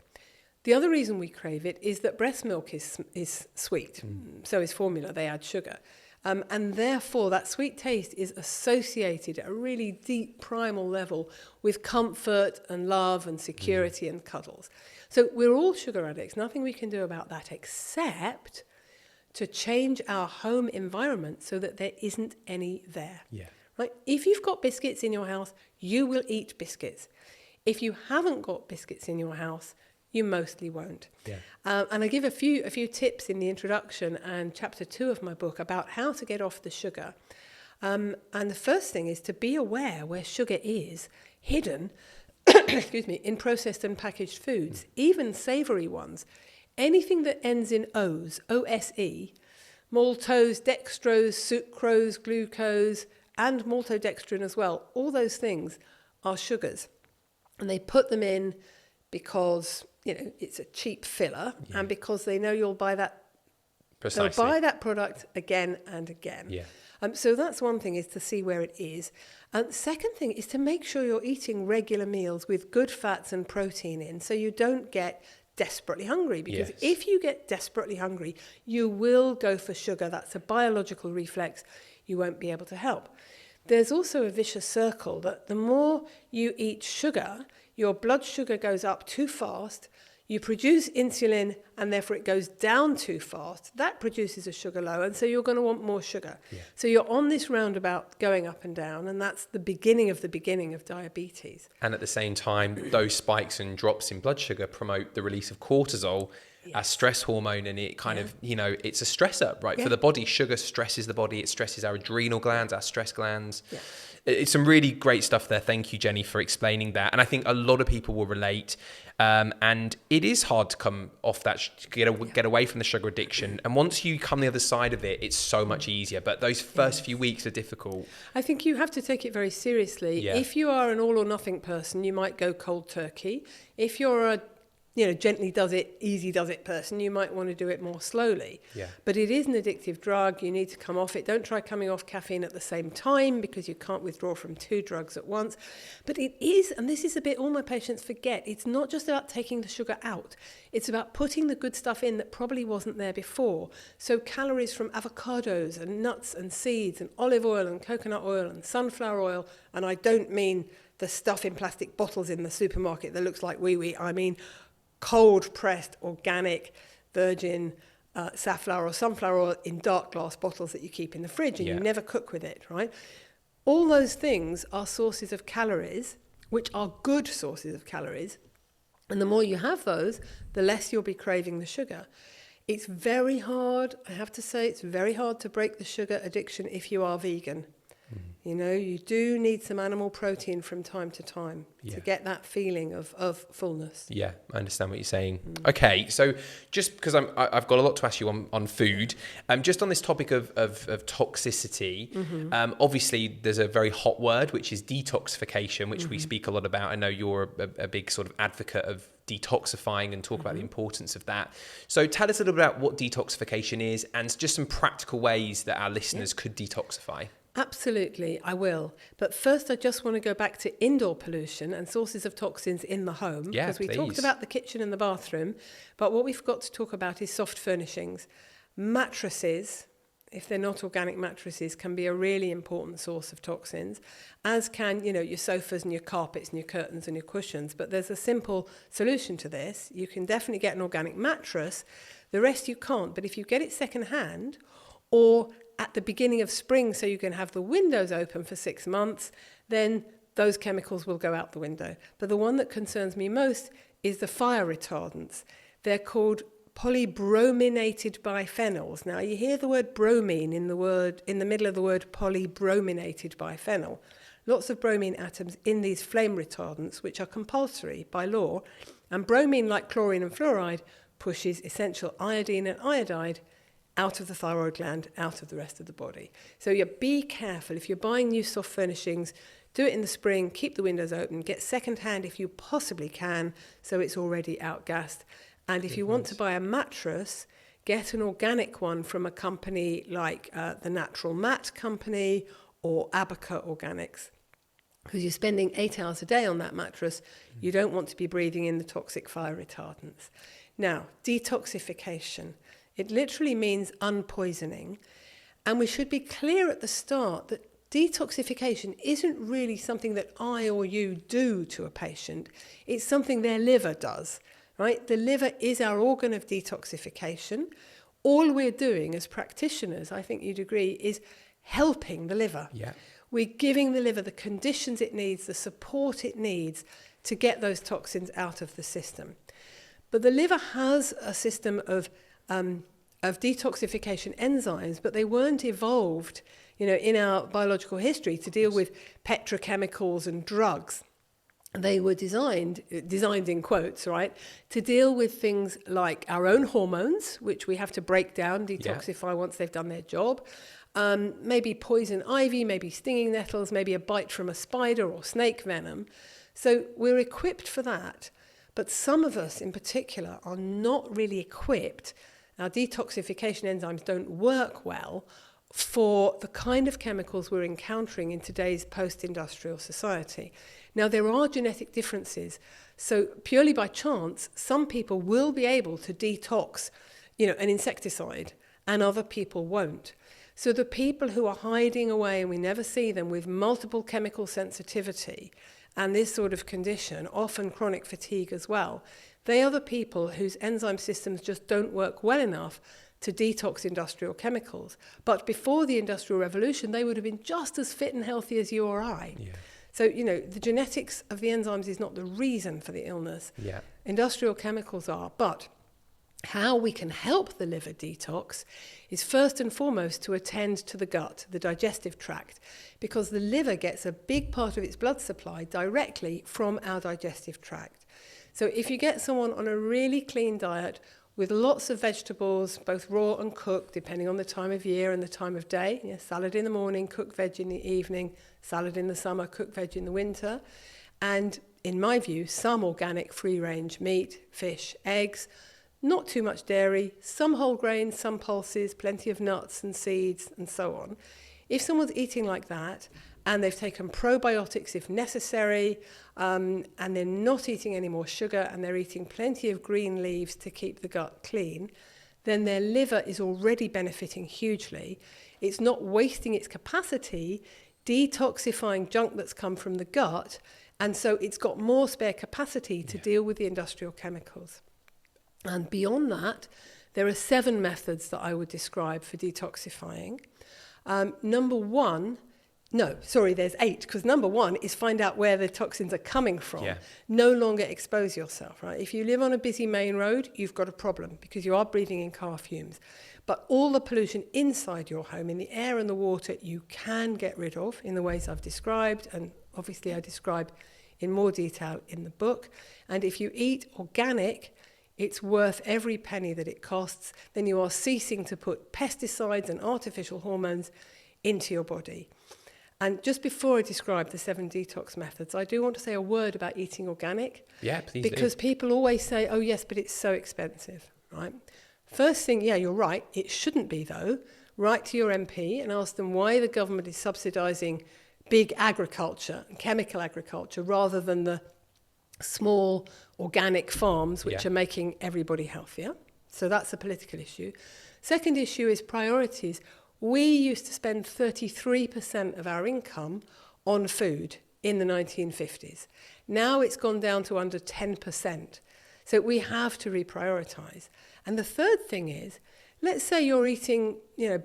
The other reason we crave it is that breast milk is sweet, so is formula, they add sugar. And therefore, that sweet taste is associated at a really deep primal level with comfort and love and security and cuddles. So we're all sugar addicts. Nothing we can do about that except to change our home environment so that there isn't any there. Yeah. Right? If you've got biscuits in your house, you will eat biscuits. If you haven't got biscuits in your house, you mostly won't. Yeah. And I give a few tips in the introduction and chapter 2 of my book about how to get off the sugar. And the first thing is to be aware where sugar is hidden excuse me, in processed and packaged foods, even savoury ones. Anything that ends in O's, O-S-E, maltose, dextrose, sucrose, glucose, and maltodextrin as well, all those things are sugars. And they put them in because, it's a cheap filler, and because they know you'll buy that. Precisely. They'll buy that product again and again. Yeah. So that's one thing, is to see where it is. And the second thing is to make sure you're eating regular meals with good fats and protein in, so you don't get desperately hungry. Because if you get desperately hungry, you will go for sugar. That's a biological reflex. You won't be able to help. There's also a vicious circle that the more you eat sugar, your blood sugar goes up too fast, you produce insulin, and therefore it goes down too fast. That produces a sugar low, and so you're going to want more sugar. Yeah. So you're on this roundabout going up and down, and that's the beginning of diabetes. And at the same time, those spikes and drops in blood sugar promote the release of cortisol, a stress hormone, and it kind of, it's a stressor, right? For the body. Sugar stresses the body. It stresses our adrenal glands, our stress glands. Yeah. It's some really great stuff there. Thank you, Jenny, for explaining that. And I think a lot of people will relate. And it is hard to come off that, get away from the sugar addiction. And once you come the other side of it, it's so much easier. But those first few weeks are difficult. I think you have to take it very seriously. Yeah. If you are an all or nothing person, you might go cold turkey. If you're a gently does it, easy does it person, you might want to do it more slowly. Yeah. But it is an addictive drug. You need to come off it. Don't try coming off caffeine at the same time, because you can't withdraw from 2 drugs at once. But it is, and this is a bit all my patients forget, it's not just about taking the sugar out. It's about putting the good stuff in that probably wasn't there before. So calories from avocados and nuts and seeds and olive oil and coconut oil and sunflower oil, and I don't mean the stuff in plastic bottles in the supermarket that looks like wee-wee, I mean cold-pressed, organic, virgin safflower or sunflower oil in dark glass bottles that you keep in the fridge and you never cook with it, right? All those things are sources of calories, which are good sources of calories. And the more you have those, the less you'll be craving the sugar. It's very hard, I have to say, it's very hard to break the sugar addiction if you are vegan. You do need some animal protein from time to time to get that feeling of fullness. Yeah, I understand what you're saying. Okay, so just because I've got a lot to ask you on food, just on this topic of toxicity, obviously there's a very hot word, which is detoxification, which we speak a lot about. I know you're a big sort of advocate of detoxifying and talk about the importance of that. So tell us a little bit about what detoxification is and just some practical ways that our listeners could detoxify. Absolutely, I will. But first, I just want to go back to indoor pollution and sources of toxins in the home. Yeah, because we talked about the kitchen and the bathroom, but what we forgot to talk about is soft furnishings. Mattresses, if they're not organic mattresses, can be a really important source of toxins, as can, your sofas and your carpets and your curtains and your cushions. But there's a simple solution to this. You can definitely get an organic mattress. The rest you can't. But if you get it secondhand, or at the beginning of spring, so you can have the windows open for 6 months, then those chemicals will go out the window. But the one that concerns me most is the fire retardants. They're called polybrominated biphenyls. Now, you hear the word bromine in the middle of the word polybrominated biphenyl. Lots of bromine atoms in these flame retardants, which are compulsory by law. And bromine, like chlorine and fluoride, pushes essential iodine and iodide out of the thyroid gland, out of the rest of the body. So be careful. If you're buying new soft furnishings, do it in the spring, keep the windows open, get second-hand if you possibly can, so it's already outgassed. And if you want to buy a mattress, get an organic one from a company like the Natural Mat Company or Abaca Organics. Because you're spending 8 hours a day on that mattress, you don't want to be breathing in the toxic fire retardants. Now, detoxification. It literally means unpoisoning. And we should be clear at the start that detoxification isn't really something that I or you do to a patient. It's something their liver does, right? The liver is our organ of detoxification. All we're doing as practitioners, I think you'd agree, is helping the liver. Yeah. We're giving the liver the conditions it needs, the support it needs to get those toxins out of the system. But the liver has a system of detoxification enzymes, but they weren't evolved, in our biological history to deal with petrochemicals and drugs. They were designed in quotes, right, to deal with things like our own hormones, which we have to break down, detoxify once they've done their job. Maybe poison ivy, maybe stinging nettles, maybe a bite from a spider or snake venom. So we're equipped for that. But some of us in particular are not really equipped. Our detoxification enzymes don't work well for the kind of chemicals we're encountering in today's post-industrial society. Now, there are genetic differences. So purely by chance, some people will be able to detox, an insecticide, and other people won't. So the people who are hiding away and we never see them with multiple chemical sensitivity and this sort of condition, often chronic fatigue as well, they are the people whose enzyme systems just don't work well enough to detox industrial chemicals. But before the Industrial Revolution, they would have been just as fit and healthy as you or I. Yeah. So, the genetics of the enzymes is not the reason for the illness. Yeah. Industrial chemicals are. But how we can help the liver detox is first and foremost to attend to the gut, the digestive tract, because the liver gets a big part of its blood supply directly from our digestive tract. So if you get someone on a really clean diet with lots of vegetables, both raw and cooked, depending on the time of year and the time of day, salad in the morning, cooked veg in the evening, salad in the summer, cooked veg in the winter, and in my view, some organic free-range meat, fish, eggs, not too much dairy, some whole grains, some pulses, plenty of nuts and seeds, and so on. If someone's eating like that, and they've taken probiotics if necessary, and they're not eating any more sugar, and they're eating plenty of green leaves to keep the gut clean, then their liver is already benefiting hugely. It's not wasting its capacity detoxifying junk that's come from the gut, and so it's got more spare capacity to deal with the industrial chemicals. And beyond that, there are 7 methods that I would describe for detoxifying. There's 8, because number 1 is find out where the toxins are coming from. Yeah. No longer expose yourself, right? If you live on a busy main road, you've got a problem because you are breathing in car fumes. But all the pollution inside your home, in the air and the water, you can get rid of in the ways I've described, and obviously I describe in more detail in the book. And if you eat organic, it's worth every penny that it costs. Then you are ceasing to put pesticides and artificial hormones into your body. And just before I describe the 7 detox methods, I do want to say a word about eating organic. Yeah, please Because do. People always say, oh yes, but it's so expensive, right? First thing, you're right, it shouldn't be though. Write to your MP and ask them why the government is subsidising big agriculture, chemical agriculture, rather than the small organic farms which are making everybody healthier. So that's a political issue. Second issue is priorities. We used to spend 33% of our income on food in the 1950s. Now it's gone down to under 10%. So we have to reprioritise. And the third thing is, let's say you're eating,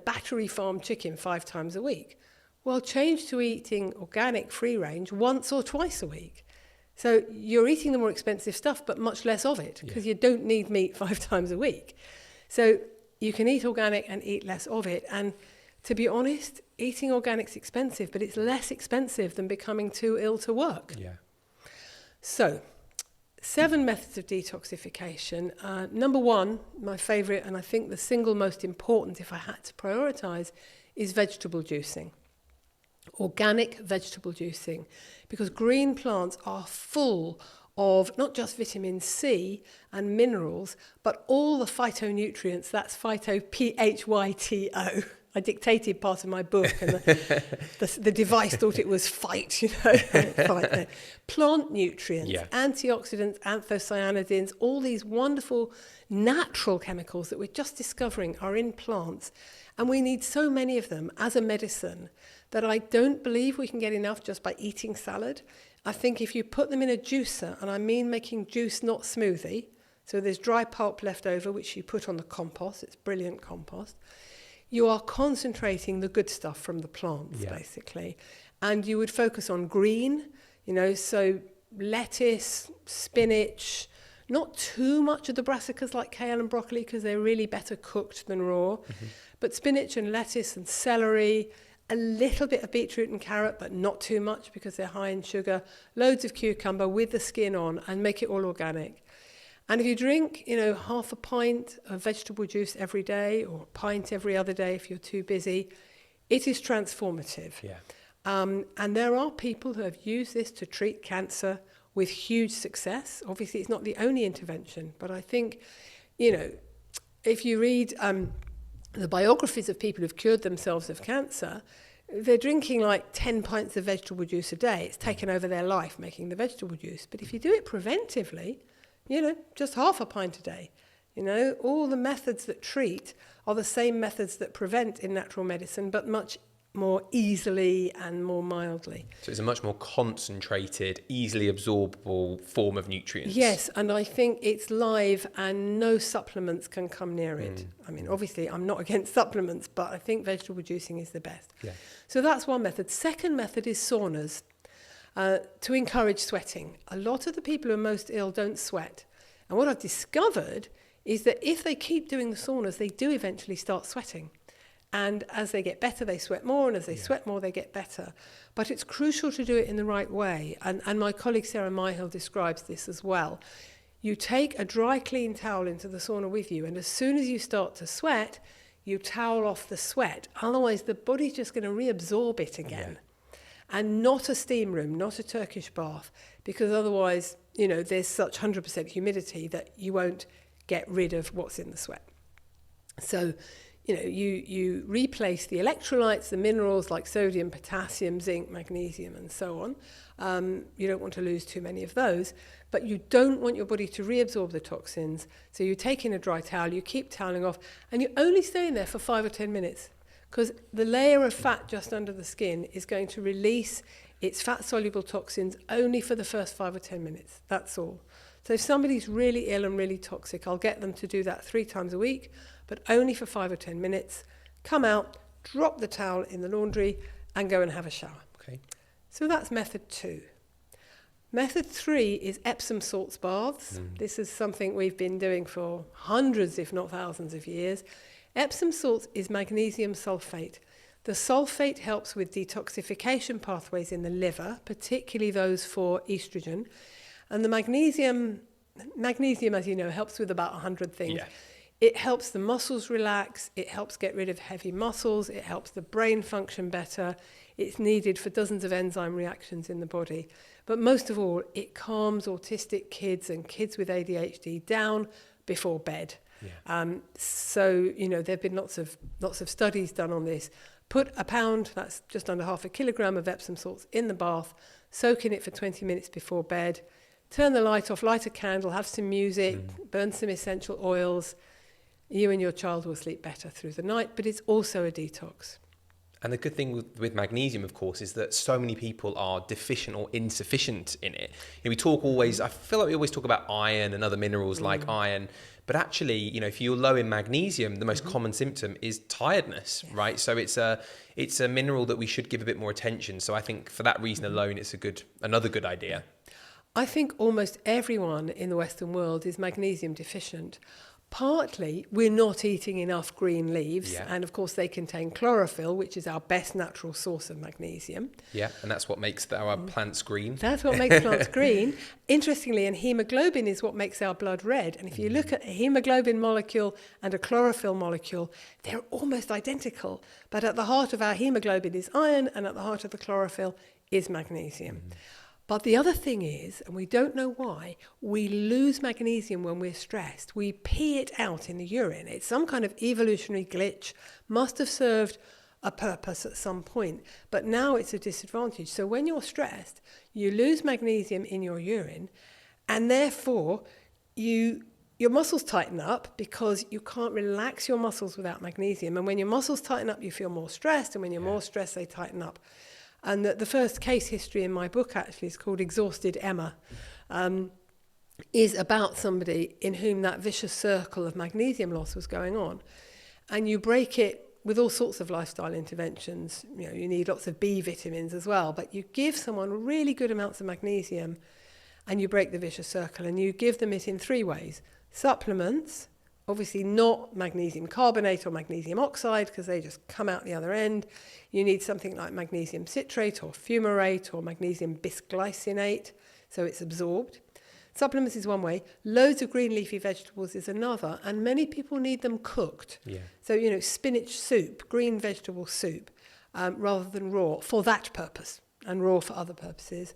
battery farm chicken 5 times a week. Well, change to eating organic free range once or twice a week. So you're eating the more expensive stuff, but much less of it, because you don't need meat 5 times a week. So you can eat organic and eat less of it. And to be honest, eating organic's expensive, but it's less expensive than becoming too ill to work. Yeah. So 7 methods of detoxification. Number 1, my favourite, and I think the single most important if I had to prioritise, is vegetable juicing. Organic vegetable juicing, because green plants are full of not just vitamin C and minerals, but all the phytonutrients. That's phyto, P-H-Y-T-O. I dictated part of my book, and the device thought it was fight, fight. Plant nutrients, antioxidants, anthocyanidins, all these wonderful natural chemicals that we're just discovering are in plants. And we need so many of them as a medicine that I don't believe we can get enough just by eating salad. I think if you put them in a juicer, and I mean making juice, not smoothie, so there's dry pulp left over, which you put on the compost, it's brilliant compost, you are concentrating the good stuff from the plants, basically. And you would focus on green, so lettuce, spinach, Not too much of the brassicas like kale and broccoli because they're really better cooked than raw. But spinach and lettuce and celery, a little bit of beetroot and carrot, but not too much because they're high in sugar. Loads of cucumber with the skin on, and make it all organic. And if you drink, half a pint of vegetable juice every day, or a pint every other day if you're too busy, it is transformative. Yeah. And there are people who have used this to treat cancer with huge success. Obviously, it's not the only intervention, but I think, if you read the biographies of people who've cured themselves of cancer, they're drinking like 10 pints of vegetable juice a day. It's taken over their life making the vegetable juice. But if you do it preventively, just half a pint a day, all the methods that treat are the same methods that prevent in natural medicine, but much more easily and more mildly. So it's a much more concentrated, easily absorbable form of nutrients. Yes, and I think it's live and no supplements can come near it. I mean, obviously, I'm not against supplements, but I think vegetable juicing is the best. Yeah. So that's one method. Second method is saunas, to encourage sweating. A lot of the people who are most ill don't sweat. And what I've discovered is that if they keep doing the saunas, they do eventually start sweating. And as they get better, they sweat more, and as they sweat more, they get better. But it's crucial to do it in the right way. And my colleague Sarah Myhill describes this as well. You take a dry, clean towel into the sauna with you, and as soon as you start to sweat, you towel off the sweat. Otherwise, the body's just going to reabsorb it again. And not a steam room, not a Turkish bath, because otherwise, there's such 100% humidity that you won't get rid of what's in the sweat. So, you replace the electrolytes, the minerals like sodium, potassium, zinc, magnesium, and so on. You don't want to lose too many of those, but you don't want your body to reabsorb the toxins. So you take in a dry towel, you keep toweling off, and you only stay in there for 5 or 10 minutes because the layer of fat just under the skin is going to release its fat-soluble toxins only for the first 5 or 10 minutes. That's all. So if somebody's really ill and really toxic, I'll get them to do that 3 times a week, but only for 5 or 10 minutes. Come out, drop the towel in the laundry, and go and have a shower. Okay. So that's method 2. Method 3 is Epsom salts baths. This is something we've been doing for hundreds, if not thousands of years. Epsom salts is magnesium sulfate. The sulfate helps with detoxification pathways in the liver, particularly those for estrogen. And the magnesium, as you know, helps with about 100 things. Yeah. It helps the muscles relax, it helps get rid of heavy muscles, it helps the brain function better, it's needed for dozens of enzyme reactions in the body. But most of all, it calms autistic kids and kids with ADHD down before bed. Yeah. So, there have been lots of studies done on this. Put a pound, that's just under half a kilogram of Epsom salts in the bath, soak in it for 20 minutes before bed, turn the light off, light a candle, have some music, burn some essential oils. You and your child will sleep better through the night, but it's also a detox. And the good thing with magnesium, of course, is that so many people are deficient or insufficient in it. We talk always, I feel like we always talk about iron and other minerals like iron, but actually, if you're low in magnesium, the most common symptom is tiredness, right? So it's a mineral that we should give a bit more attention. So I think for that reason alone, it's another good idea. I think almost everyone in the Western world is magnesium deficient. Partly, we're not eating enough green leaves, and of course they contain chlorophyll, which is our best natural source of magnesium. Yeah, and that's what makes our plants green. That's what makes plants green. Interestingly, and hemoglobin is what makes our blood red. And if you look at a hemoglobin molecule and a chlorophyll molecule, they're almost identical. But at the heart of our hemoglobin is iron, and at the heart of the chlorophyll is magnesium. But the other thing is, and we don't know why, we lose magnesium when we're stressed. We pee it out in the urine. It's some kind of evolutionary glitch, must have served a purpose at some point, but now it's a disadvantage. So when you're stressed, you lose magnesium in your urine, and therefore your muscles tighten up because you can't relax your muscles without magnesium. And when your muscles tighten up, you feel more stressed, and when you're more stressed, they tighten up. And the first case history in my book actually is called Exhausted Emma, is about somebody in whom that vicious circle of magnesium loss was going on. And you break it with all sorts of lifestyle interventions. You need lots of B vitamins as well, but you give someone really good amounts of magnesium, and you break the vicious circle, and you give them it in 3 ways. Supplements, obviously not magnesium carbonate or magnesium oxide, because they just come out the other end. You need something like magnesium citrate or fumarate or magnesium bisglycinate, so it's absorbed. Supplements is one way. Loads of green leafy vegetables is another, and many people need them cooked. Yeah. So, spinach soup, green vegetable soup, rather than raw, for that purpose, and raw for other purposes.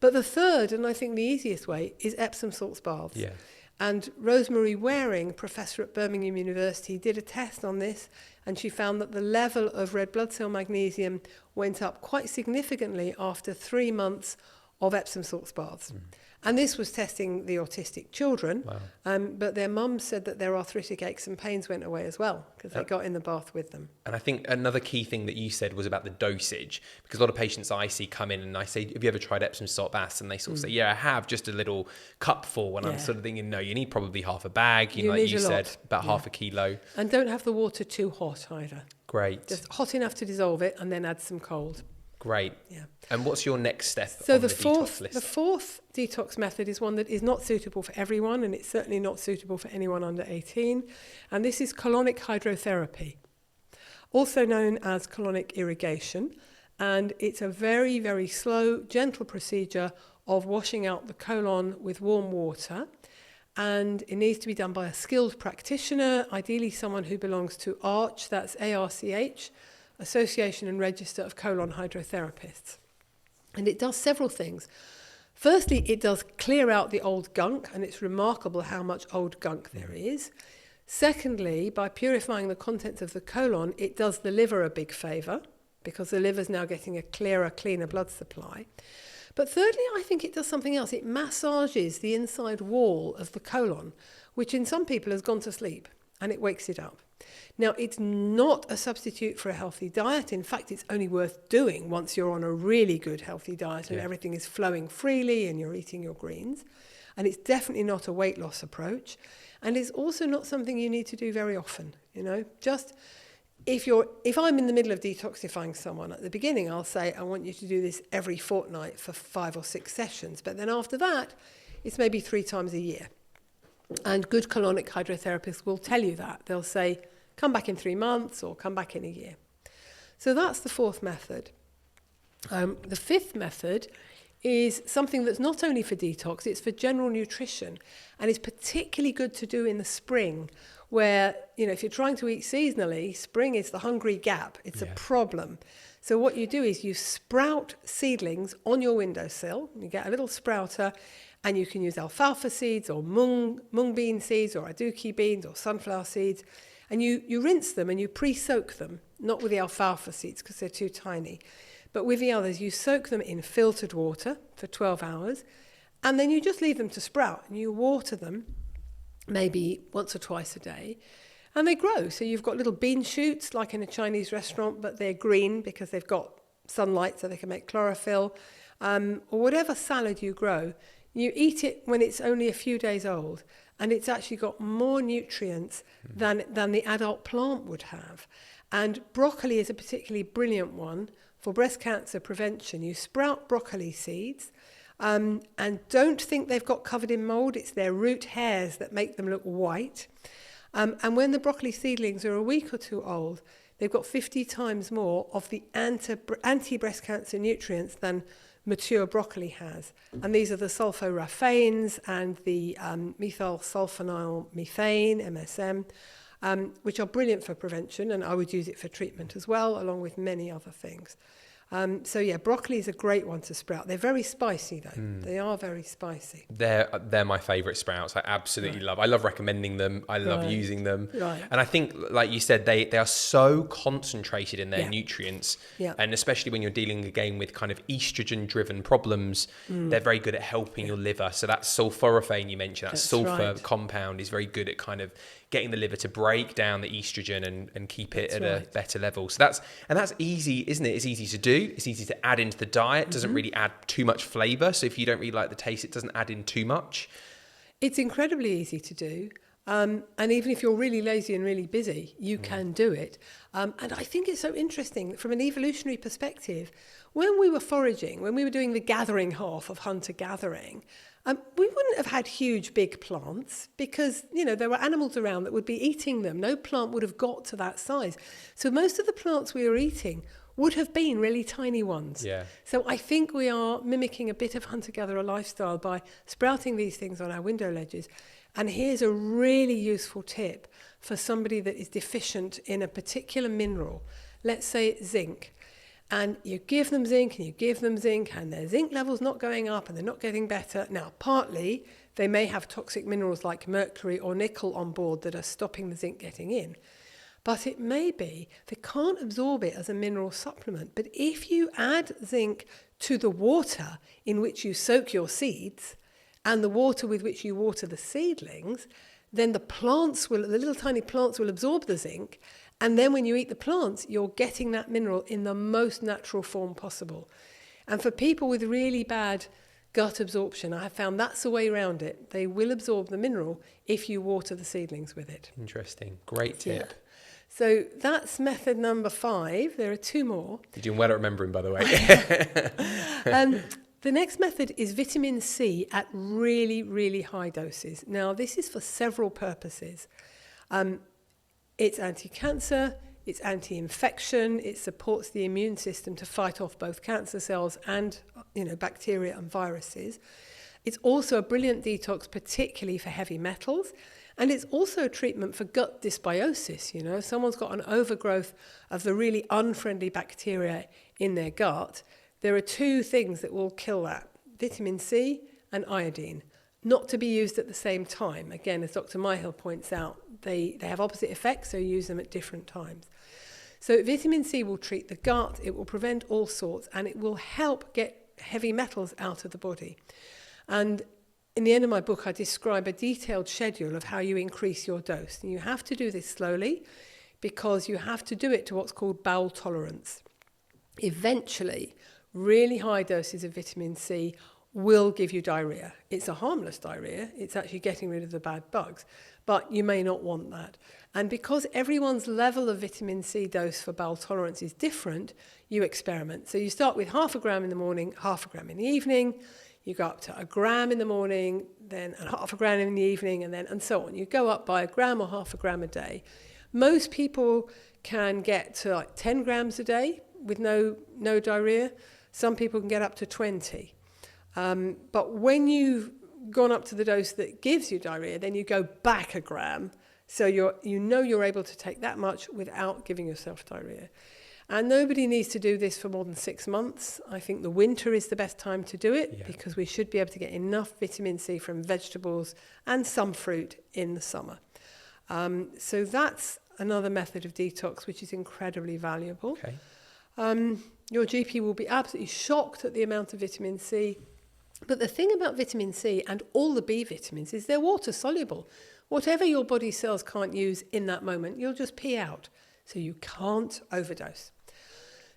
But the third, and I think the easiest way, is Epsom salts baths. Yeah. And Rosemary Waring, professor at Birmingham University, did a test on this, and she found that the level of red blood cell magnesium went up quite significantly after 3 months of Epsom salts baths. And this was testing the autistic children, but their mums said that their arthritic aches and pains went away as well, because they got in the bath with them. And I think another key thing that you said was about the dosage, because a lot of patients I see come in and I say, have you ever tried Epsom salt baths? And they sort of say, yeah, I have, just a little cupful. And I'm sort of thinking, no, you need probably half a bag, like you said, about half a kilo. And don't have the water too hot either. Great. Just hot enough to dissolve it, and then add some cold. Great. Yeah. And what's your next step So on the detox list? The fourth detox method is one that is not suitable for everyone, and it's certainly not suitable for anyone under 18. And this is colonic hydrotherapy, also known as colonic irrigation. And it's a very, very slow, gentle procedure of washing out the colon with warm water. And it needs to be done by a skilled practitioner, ideally someone who belongs to ARCH, that's ARCH, Association and Register of Colon Hydrotherapists. And it does several things. Firstly, it does clear out the old gunk, and it's remarkable how much old gunk there is. Secondly, by purifying the contents of the colon, it does the liver a big favour, because the liver's now getting a clearer, cleaner blood supply. But thirdly, I think it does something else. It massages the inside wall of the colon, which in some people has gone to sleep, and it wakes it up. Now, it's not a substitute for a healthy diet. In fact, it's only worth doing once you're on a really good healthy diet and everything is flowing freely and you're eating your greens. And it's definitely not a weight loss approach. And it's also not something you need to do very often. Just if I'm in the middle of detoxifying someone at the beginning, I'll say, I want you to do this every fortnight for 5 or 6 sessions. But then after that, it's maybe 3 times a year. And good colonic hydrotherapists will tell you that. They'll say, come back in 3 months or come back in a year. So that's the fourth method. The fifth method is something that's not only for detox, it's for general nutrition. And it's particularly good to do in the spring, where, if you're trying to eat seasonally, spring is the hungry gap. It's a problem. So what you do is you sprout seedlings on your windowsill. You get a little sprouter, and you can use alfalfa seeds or mung bean seeds or aduki beans or sunflower seeds. And you rinse them and you pre-soak them, not with the alfalfa seeds because they're too tiny, but with the others. You soak them in filtered water for 12 hours, and then you just leave them to sprout, and you water them maybe once or twice a day, and they grow. So you've got little bean shoots like in a Chinese restaurant, but they're green because they've got sunlight so they can make chlorophyll, or whatever salad you grow. You eat it when it's only a few days old, and it's actually got more nutrients than the adult plant would have. And broccoli is a particularly brilliant one for breast cancer prevention. You sprout broccoli seeds, and don't think they've got covered in mold. It's their root hairs that make them look white. And when the broccoli seedlings are a week or 2 old, they've got 50 times more of the anti-breast cancer nutrients than mature broccoli has. And these are the sulforaphanes and the methyl sulfonyl methane, MSM, which are brilliant for prevention, and I would use it for treatment as well, along with many other things. Broccoli is a great one to sprout. They're very spicy though. They are very spicy. They're my favourite sprouts. I absolutely love. I love recommending them. I love using them. Right. And I think, like you said, they are so concentrated in their nutrients. Yeah. And especially when you're dealing again with kind of estrogen-driven problems, they're very good at helping your liver. So that sulforaphane you mentioned, that sulfur compound, is very good at kind of getting the liver to break down the estrogen and keep it at a better level. So that's easy, isn't it? It's easy to do. It's easy to add into the diet. Doesn't really add too much flavour. So if you don't really like the taste, it doesn't add in too much. It's incredibly easy to do. And even if you're really lazy and really busy, you can do it. And I think it's so interesting that from an evolutionary perspective, when we were foraging, when we were doing the gathering half of hunter-gathering, we wouldn't have had huge, big plants because, there were animals around that would be eating them. No plant would have got to that size. So most of the plants we were eating would have been really tiny ones. Yeah. So I think we are mimicking a bit of hunter-gatherer lifestyle by sprouting these things on our window ledges. And here's a really useful tip for somebody that is deficient in a particular mineral. Let's say it's zinc. And you give them zinc and you give them zinc and their zinc level's not going up and they're not getting better. Now, partly they may have toxic minerals like mercury or nickel on board that are stopping the zinc getting in. But it may be they can't absorb it as a mineral supplement. But if you add zinc to the water in which you soak your seeds and the water with which you water the seedlings, then the little tiny plants will absorb the zinc. And then when you eat the plants, you're getting that mineral in the most natural form possible. And for people with really bad gut absorption, I have found that's the way around it. They will absorb the mineral if you water the seedlings with it. Interesting. Great tip. Yeah. So that's method number 5. There are 2 more. You're doing well at remembering, by the way. The next method is vitamin C at really, really high doses. Now, this is for several purposes. It's anti-cancer, it's anti-infection, it supports the immune system to fight off both cancer cells and, bacteria and viruses. It's also a brilliant detox, particularly for heavy metals. And it's also a treatment for gut dysbiosis. If someone's got an overgrowth of the really unfriendly bacteria in their gut, there are 2 things that will kill that: vitamin C and iodine, not to be used at the same time. Again, as Dr. Myhill points out, they have opposite effects, so use them at different times. So vitamin C will treat the gut, it will prevent all sorts, and it will help get heavy metals out of the body. And in the end of my book, I describe a detailed schedule of how you increase your dose. And you have to do this slowly because you have to do it to what's called bowel tolerance. Eventually, really high doses of vitamin C will give you diarrhea. It's a harmless diarrhea. It's actually getting rid of the bad bugs, but you may not want that. And because everyone's level of vitamin C dose for bowel tolerance is different, you experiment. So you start with 0.5 gram in the morning, 0.5 gram in the evening. You go up to 1 gram in the morning, then 0.5 gram in the evening, and so on. You go up by 1 gram or 0.5 gram a day. Most people can get to like 10 grams a day with no diarrhea. Some people can get up to 20. But when you've gone up to the dose that gives you diarrhea, then you go back 1 gram. So you're able to take that much without giving yourself diarrhea. And nobody needs to do this for more than 6 months. I think the winter is the best time to do it because we should be able to get enough vitamin C from vegetables and some fruit in the summer. So that's another method of detox, which is incredibly valuable. Okay. Your GP will be absolutely shocked at the amount of vitamin C. But the thing about vitamin C and all the B vitamins is they're water soluble. Whatever your body cells can't use in that moment, you'll just pee out. So you can't overdose.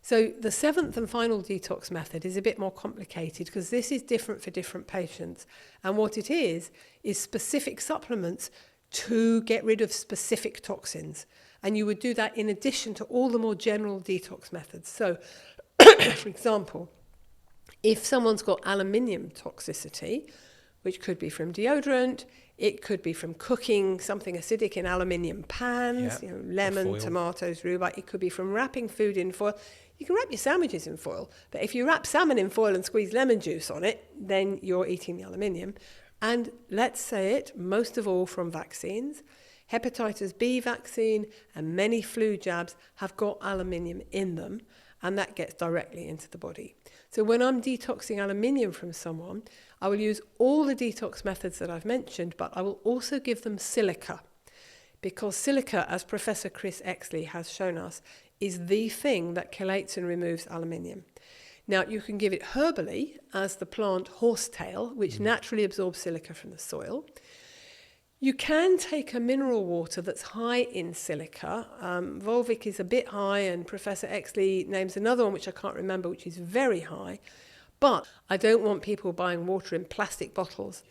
So the 7th and final detox method is a bit more complicated because this is different for different patients. And what it is specific supplements to get rid of specific toxins. And you would do that in addition to all the more general detox methods. So, for example, if someone's got aluminium toxicity, which could be from deodorant, it could be from cooking something acidic in aluminium pans, lemon, tomatoes, rhubarb. It could be from wrapping food in foil. You can wrap your sandwiches in foil, but if you wrap salmon in foil and squeeze lemon juice on it, then you're eating the aluminium. And let's say it, most of all from vaccines. Hepatitis B vaccine and many flu jabs have got aluminium in them, and that gets directly into the body. So when I'm detoxing aluminium from someone, I will use all the detox methods that I've mentioned, but I will also give them silica. Because silica, as Professor Chris Exley has shown us, is the thing that chelates and removes aluminium. Now, you can give it herbally as the plant horsetail, which naturally absorbs silica from the soil. You can take a mineral water that's high in silica. Volvic is a bit high, and Professor Exley names another one, which I can't remember, which is very high. But I don't want people buying water in plastic bottles.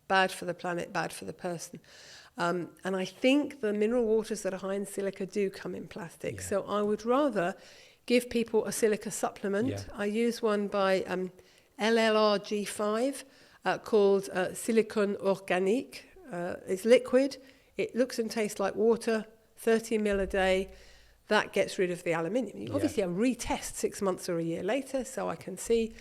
Bad for the planet, bad for the person. And I think the mineral waters that are high in silica do come in plastic. Yeah. So I would rather give people a silica supplement. Yeah. I use one by LLRG5 called Silicone Organique. It's liquid. It looks and tastes like water, 30 ml a day. That gets rid of the aluminium. Obviously, I retest 6 months or a year later, so I can see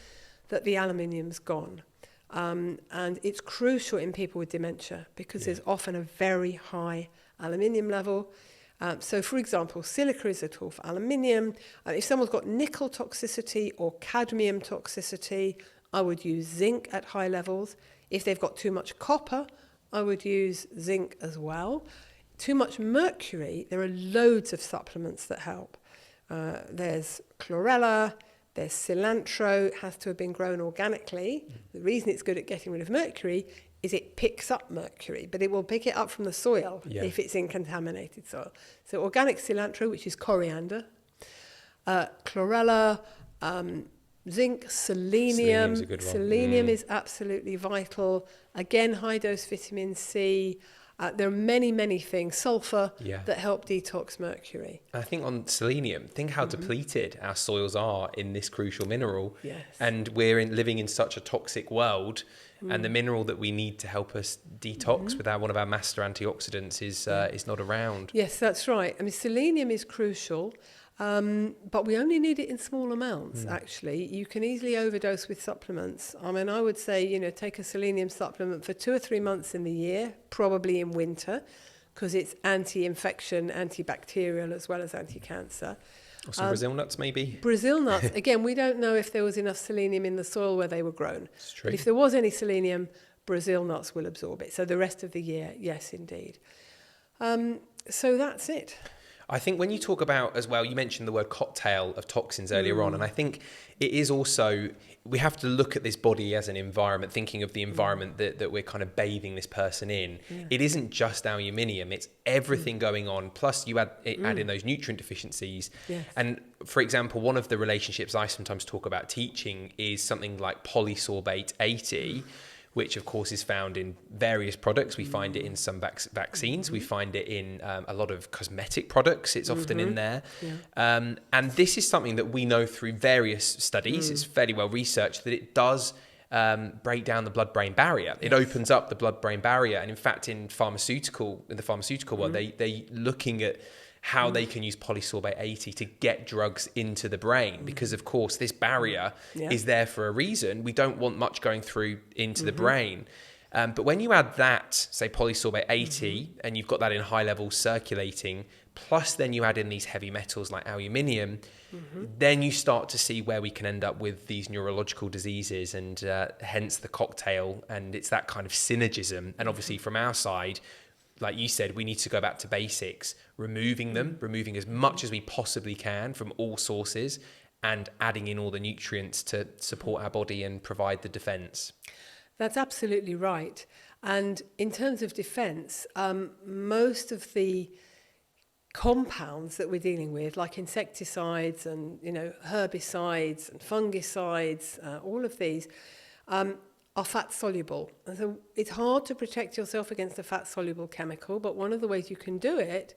that the aluminium's gone. And it's crucial in people with dementia because there's often a very high aluminium level. So, for example, silica is a tool for aluminium. If someone's got nickel toxicity or cadmium toxicity, I would use zinc at high levels. If they've got too much copper, I would use zinc as well. Too much mercury, there are loads of supplements that help. There's chlorella, there's cilantro. It has to have been grown organically. The reason it's good at getting rid of mercury is it picks up mercury, but it will pick it up from the soil if it's in contaminated soil. So organic cilantro, which is coriander, chlorella, zinc, selenium. Selenium's a good one. Selenium is absolutely vital. Again, high dose vitamin C. There are many, many things, sulfur, that help detox mercury. I think on selenium, think how depleted our soils are in this crucial mineral. Yes. And we're living in such a toxic world, and the mineral that we need to help us detox without one of our master antioxidants is not around. Yes, that's right. I mean, selenium is crucial, but we only need it in small amounts, actually. You can easily overdose with supplements. I mean, I would say, take a selenium supplement for 2 or 3 months in the year, probably in winter, because it's anti-infection, antibacterial, as well as anti-cancer. Or some Brazil nuts, maybe? Brazil nuts, again, we don't know if there was enough selenium in the soil where they were grown. It's true. But if there was any selenium, Brazil nuts will absorb it. So the rest of the year, yes, indeed. So that's it. I think when you talk about, as well, you mentioned the word cocktail of toxins earlier on, and I think it is also, we have to look at this body as an environment, thinking of the environment that we're kind of bathing this person in. Yeah. It isn't just aluminium, it's everything going on, plus you add in those nutrient deficiencies. Yes. And for example, one of the relationships I sometimes talk about teaching is something like polysorbate 80, which of course is found in various products. We find it in some vaccines. We find it in a lot of cosmetic products. It's often in there. Yeah. And this is something that we know through various studies. It's fairly well researched that it does break down the blood-brain barrier. It opens up the blood-brain barrier. And in fact, in the pharmaceutical world, they're looking at how they can use polysorbate 80 to get drugs into the brain, because of course this barrier is there for a reason. We don't want much going through into the brain. But when you add that, say polysorbate 80, and you've got that in high levels circulating, plus then you add in these heavy metals like aluminium, then you start to see where we can end up with these neurological diseases, and hence the cocktail. And it's that kind of synergism. And obviously from our side, like you said, we need to go back to basics, removing as much as we possibly can from all sources, and adding in all the nutrients to support our body and provide the defence. That's absolutely right. And in terms of defence, most of the compounds that we're dealing with, like insecticides and herbicides and fungicides, all of these, are fat soluble. And so it's hard to protect yourself against a fat soluble chemical, but one of the ways you can do it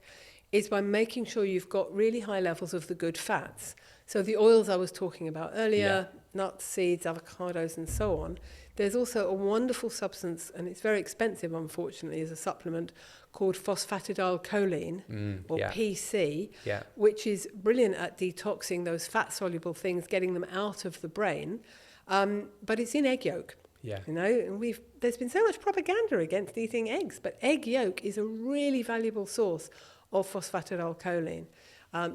is by making sure you've got really high levels of the good fats. So the oils I was talking about earlier, nuts, seeds, avocados, and so on. There's also a wonderful substance, and it's very expensive, unfortunately, as a supplement, called phosphatidylcholine, or PC, which is brilliant at detoxing those fat-soluble things, getting them out of the brain. But it's in egg yolk. Yeah. And there's been so much propaganda against eating eggs, but egg yolk is a really valuable source of phosphatidylcholine.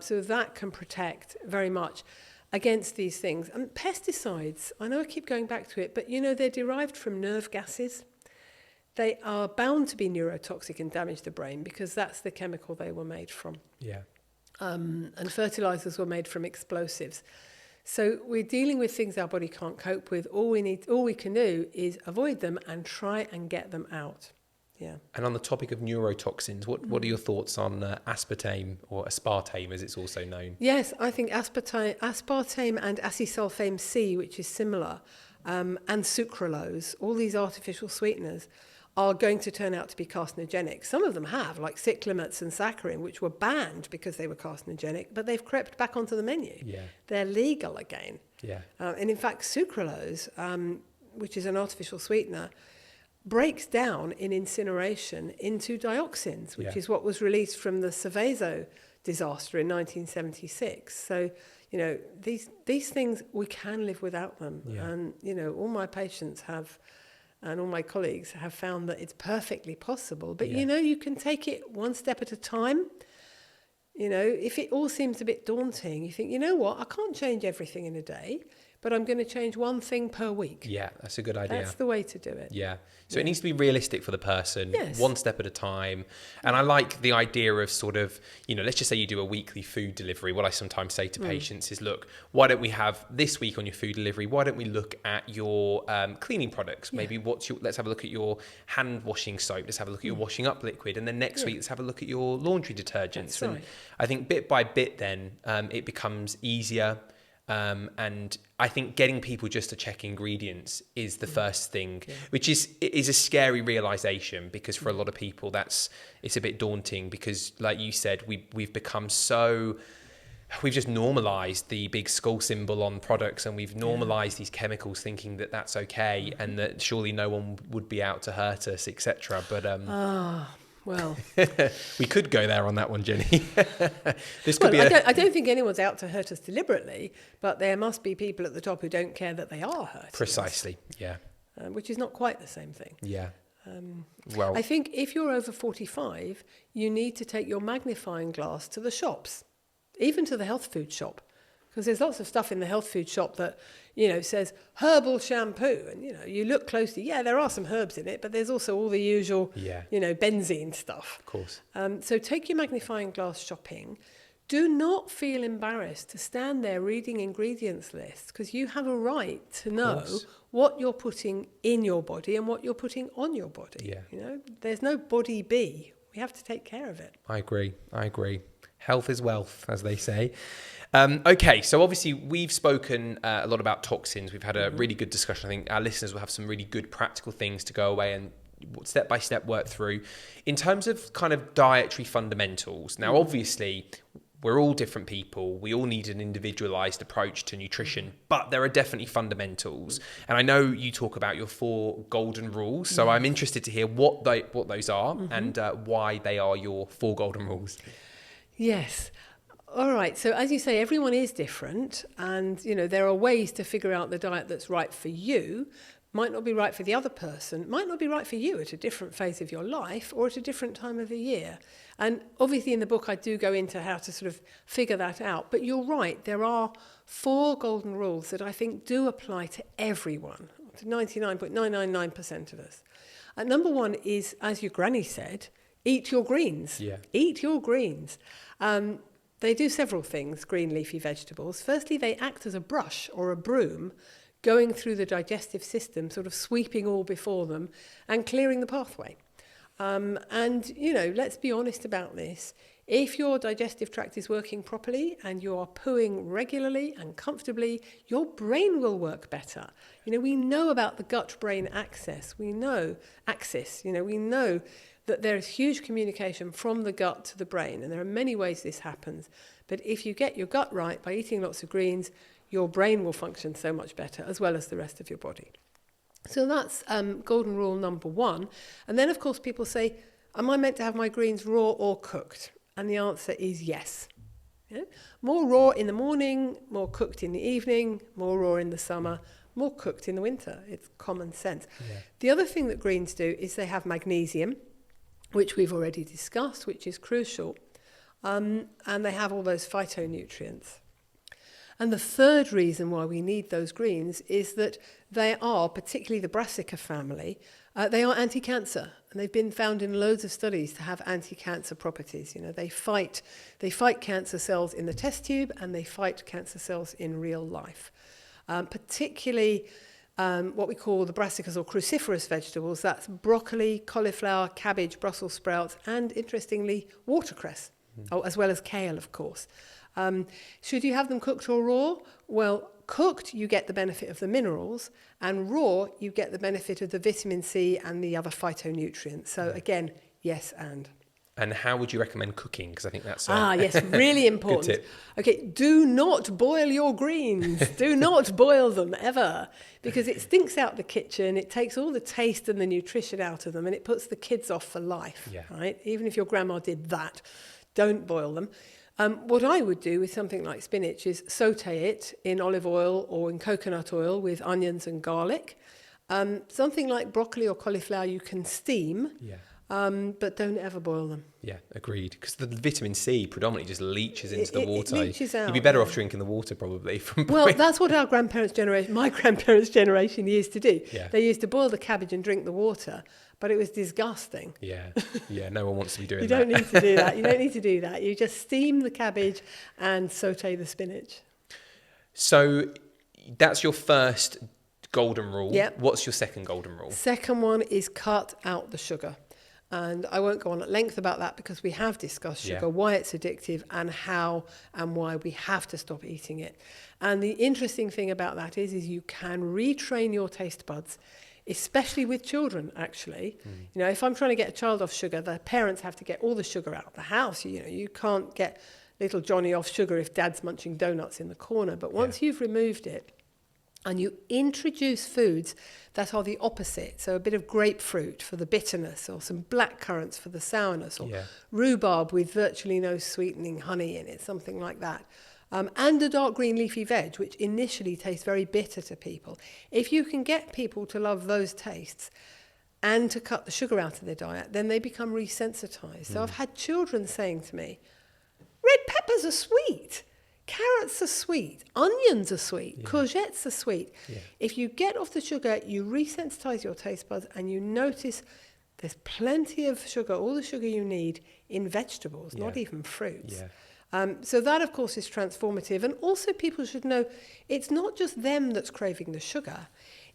So that can protect very much against these things. And pesticides, I know I keep going back to it, but they're derived from nerve gases. They are bound to be neurotoxic and damage the brain because that's the chemical they were made from. Yeah. And fertilizers were made from explosives. So we're dealing with things our body can't cope with. All we can do is avoid them and try and get them out. Yeah. And on the topic of neurotoxins, what are your thoughts on aspartame, or aspartame as it's also known? Yes, I think aspartame and acesulfame C, which is similar, and sucralose, all these artificial sweeteners, are going to turn out to be carcinogenic. Some of them have, like cyclamates and saccharin, which were banned because they were carcinogenic, but they've crept back onto the menu. Yeah. They're legal again. Yeah. And in fact, sucralose, which is an artificial sweetener, breaks down in incineration into dioxins, which is what was released from the Seveso disaster in 1976. So, you know, these things, we can live without them. Yeah. And, you know, all my patients have, and all my colleagues have found that it's perfectly possible. But, you know, you can take it one step at a time. You know, if it all seems a bit daunting, you think, you know what, I can't change everything in a day, but I'm going to change one thing per week. Yeah, that's a good idea. That's the way to do it. Yeah. So it needs to be realistic for the person, Yes. one step at a time. And I like the idea of sort of, you know, let's just say you do a weekly food delivery. What I sometimes say to patients is, look, why don't we have this week on your food delivery? Why don't we look at your cleaning products? Maybe let's have a look at your hand washing soap. Let's have a look at your washing up liquid. And then next week, let's have a look at your laundry detergents. That's and right. I think bit by bit then it becomes easier. And I think getting people just to check ingredients is the first thing, which is a scary realization, because for a lot of people it's a bit daunting, because like you said, we've become we've just normalized the big skull symbol on products, and we've normalized these chemicals, thinking that that's okay, and that surely no one would be out to hurt us, etc. But Well, we could go there on that one, Jenny. This could be. I don't think anyone's out to hurt us deliberately, but there must be people at the top who don't care that they are hurting Precisely. us, Yeah. which is not quite the same thing. Yeah. I think if you're over 45, you need to take your magnifying glass to the shops, even to the health food shop, because there's lots of stuff in the health food shop that, you know, says herbal shampoo, and, you know, you look closely, there are some herbs in it, but there's also all the usual, you know, benzene stuff. Of course. So take your magnifying glass shopping. Do not feel embarrassed to stand there reading ingredients lists, because you have a right to know what you're putting in your body and what you're putting on your body. Yeah. You know, there's no body B. We have to take care of it. I agree. Health is wealth, as they say. Okay, so obviously we've spoken a lot about toxins. We've had a really good discussion. I think our listeners will have some really good practical things to go away and step by step work through. In terms of kind of dietary fundamentals, now obviously we're all different people. We all need an individualized approach to nutrition, but there are definitely fundamentals. And I know you talk about your 4 golden rules, so I'm interested to hear what those are and why they are your 4 golden rules. Yes. All right. So as you say, everyone is different, and, you know, there are ways to figure out the diet that's right for you. Might not be right for the other person, might not be right for you at a different phase of your life or at a different time of the year. And obviously in the book I do go into how to sort of figure that out. But you're right, there are 4 golden rules that I think do apply to everyone, to 99.999% of us. Number 1 is, as your granny said, eat your greens. Yeah. Eat your greens. They do several things, green leafy vegetables. Firstly, they act as a brush or a broom, going through the digestive system, sort of sweeping all before them and clearing the pathway. And, you know, let's be honest about this. If your digestive tract is working properly and you are pooing regularly and comfortably, your brain will work better. You know, we know about the gut-brain axis. We know that there is huge communication from the gut to the brain, and there are many ways this happens. But if you get your gut right by eating lots of greens, your brain will function so much better, as well as the rest of your body. So that's golden rule number 1. And then, of course, people say, am I meant to have my greens raw or cooked? And the answer is yes. Yeah? More raw in the morning, more cooked in the evening, more raw in the summer, more cooked in the winter. It's common sense. Yeah. The other thing that greens do is they have magnesium, which we've already discussed, which is crucial. And they have all those phytonutrients. And the third reason why we need those greens is that they are, particularly the brassica family, they are anti-cancer. And they've been found in loads of studies to have anti-cancer properties. You know, they fight cancer cells in the test tube, and they fight cancer cells in real life. Particularly what we call the brassicas or cruciferous vegetables. That's broccoli, cauliflower, cabbage, Brussels sprouts, and interestingly, watercress, as well as kale, of course. Should you have them cooked or raw? Well, cooked, you get the benefit of the minerals, and raw, you get the benefit of the vitamin C and the other phytonutrients. So again, yes and. And how would you recommend cooking? Because I think that's yes, really important. Good tip. Okay, do not boil your greens. Do not boil them ever, because it stinks out the kitchen. It takes all the taste and the nutrition out of them, and it puts the kids off for life. Yeah. Right? Even if your grandma did that, don't boil them. What I would do with something like spinach is saute it in olive oil or in coconut oil with onions and garlic. Something like broccoli or cauliflower you can steam. Yeah. But don't ever boil them. Yeah, agreed. Because the vitamin C predominantly just leaches into the water. It leaches out. You'd be better off drinking the water probably. Well, that's what our grandparents' generation, my grandparents' generation used to do. Yeah. They used to boil the cabbage and drink the water, but it was disgusting. Yeah, no one wants to be doing You that. don't need to do that. You don't need to do that. You just steam the cabbage and saute the spinach. So that's your first golden rule. Yep. What's your second golden rule? Second one is cut out the sugar. And I won't go on at length about that because we have discussed sugar, why it's addictive and how and why we have to stop eating it. And the interesting thing about that is you can retrain your taste buds, especially with children, actually. You know, if I'm trying to get a child off sugar, the parents have to get all the sugar out of the house. You know, you can't get little Johnny off sugar if dad's munching donuts in the corner. But once you've removed it, and you introduce foods that are the opposite, so a bit of grapefruit for the bitterness, or some black currants for the sourness, or rhubarb with virtually no sweetening honey in it, something like that. And a dark green leafy veg, which initially tastes very bitter to people. If you can get people to love those tastes and to cut the sugar out of their diet, then they become resensitized. So I've had children saying to me, red peppers are sweet. Carrots are sweet, onions are sweet, courgettes are sweet. Yeah. If you get off the sugar, you resensitize your taste buds and you notice there's plenty of sugar, all the sugar you need in vegetables, not even fruits. Yeah. So that, of course, is transformative. And also people should know it's not just them that's craving the sugar.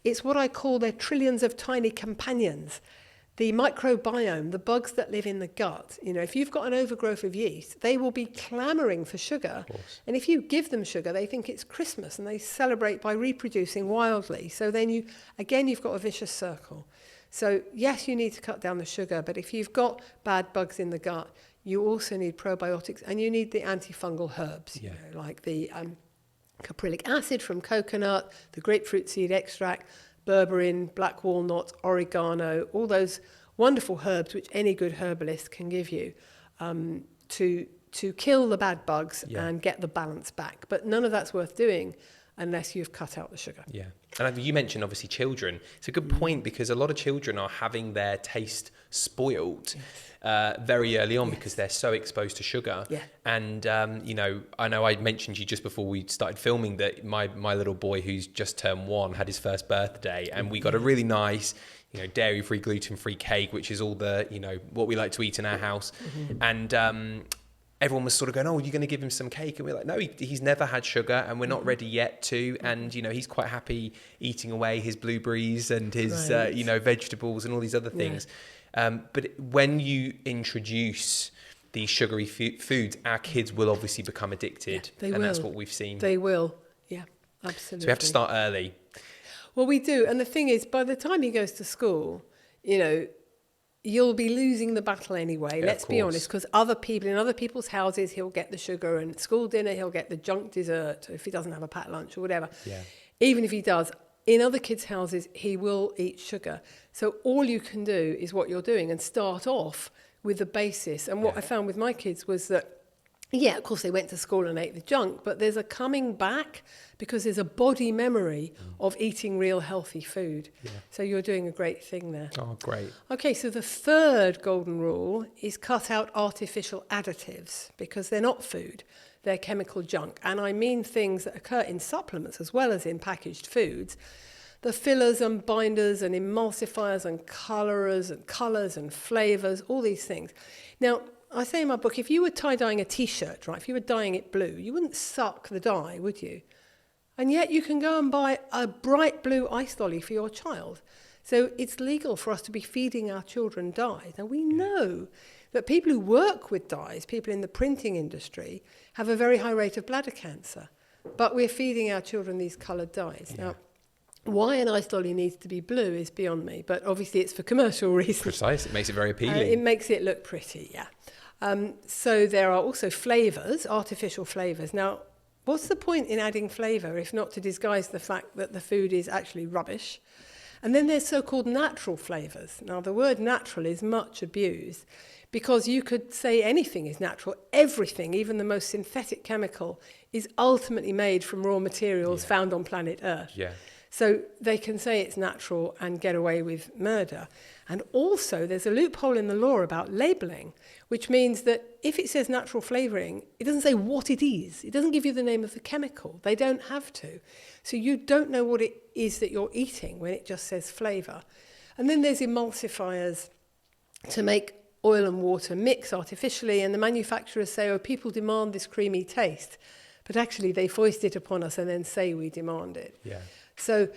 It's what I call their trillions of tiny companions. The microbiome, the bugs that live in the gut. You know, if you've got an overgrowth of yeast, they will be clamoring for sugar. And if you give them sugar, they think it's Christmas and they celebrate by reproducing wildly. So then you've got a vicious circle. So yes, you need to cut down the sugar, but if you've got bad bugs in the gut, you also need probiotics and you need the antifungal herbs, you know, like the caprylic acid from coconut, the grapefruit seed extract, berberine, black walnut, oregano, all those wonderful herbs which any good herbalist can give you to kill the bad bugs and get the balance back. But none of that's worth doing unless you've cut out the sugar. Yeah. And you mentioned obviously children. It's a good point because a lot of children are having their taste spoiled very early on because they're so exposed to sugar. Yeah. And, you know I mentioned to you just before we started filming that my little boy who's just turned 1 had his first birthday and we got a really nice, dairy-free, gluten-free cake, which is all the, what we like to eat in our house. And everyone was sort of going, oh, you're going to give him some cake? And we're like, no, he's never had sugar and we're not ready yet to. And, he's quite happy eating away his blueberries and his, vegetables and all these other things. But when you introduce these sugary foods, our kids will obviously become addicted. They will. That's what we've seen. They will. Yeah, absolutely. So we have to start early. Well, we do. And the thing is, by the time he goes to school, you'll be losing the battle anyway, let's be honest, because other people in other people's houses, he'll get the sugar, and at school dinner, he'll get the junk dessert if he doesn't have a packed lunch or whatever. Yeah. Even if he does, in other kids' houses, he will eat sugar. So all you can do is what you're doing and start off with the basis. And what I found with my kids was that, of course, they went to school and ate the junk, but there's a coming back because there's a body memory of eating real healthy food. Yeah. So you're doing a great thing there. Oh, great. Okay, so the third golden rule is cut out artificial additives because they're not food, they're chemical junk. And I mean things that occur in supplements as well as in packaged foods. The fillers and binders and emulsifiers and colours and flavours, all these things. Now, I say in my book, if you were tie-dyeing a T-shirt, right, if you were dyeing it blue, you wouldn't suck the dye, would you? And yet you can go and buy a bright blue ice lolly for your child. So it's legal for us to be feeding our children dyes. Now we know that people who work with dyes, people in the printing industry, have a very high rate of bladder cancer. But we're feeding our children these coloured dyes. Now, why an ice lolly needs to be blue is beyond me, but obviously it's for commercial reasons. Precise, it makes it very appealing. It makes it look pretty, yeah. So there are also flavours, artificial flavours. Now, what's the point in adding flavour if not to disguise the fact that the food is actually rubbish? And then there's so-called natural flavours. Now, the word natural is much abused because you could say anything is natural. Everything, even the most synthetic chemical, is ultimately made from raw materials found on planet Earth. Yeah. So they can say it's natural and get away with murder. And also there's a loophole in the law about labelling, which means that if it says natural flavouring, it doesn't say what it is. It doesn't give you the name of the chemical. They don't have to. So you don't know what it is that you're eating when it just says flavour. And then there's emulsifiers to make oil and water mix artificially, and the manufacturers say, oh, people demand this creamy taste. But actually they foist it upon us and then say we demand it. Yeah. So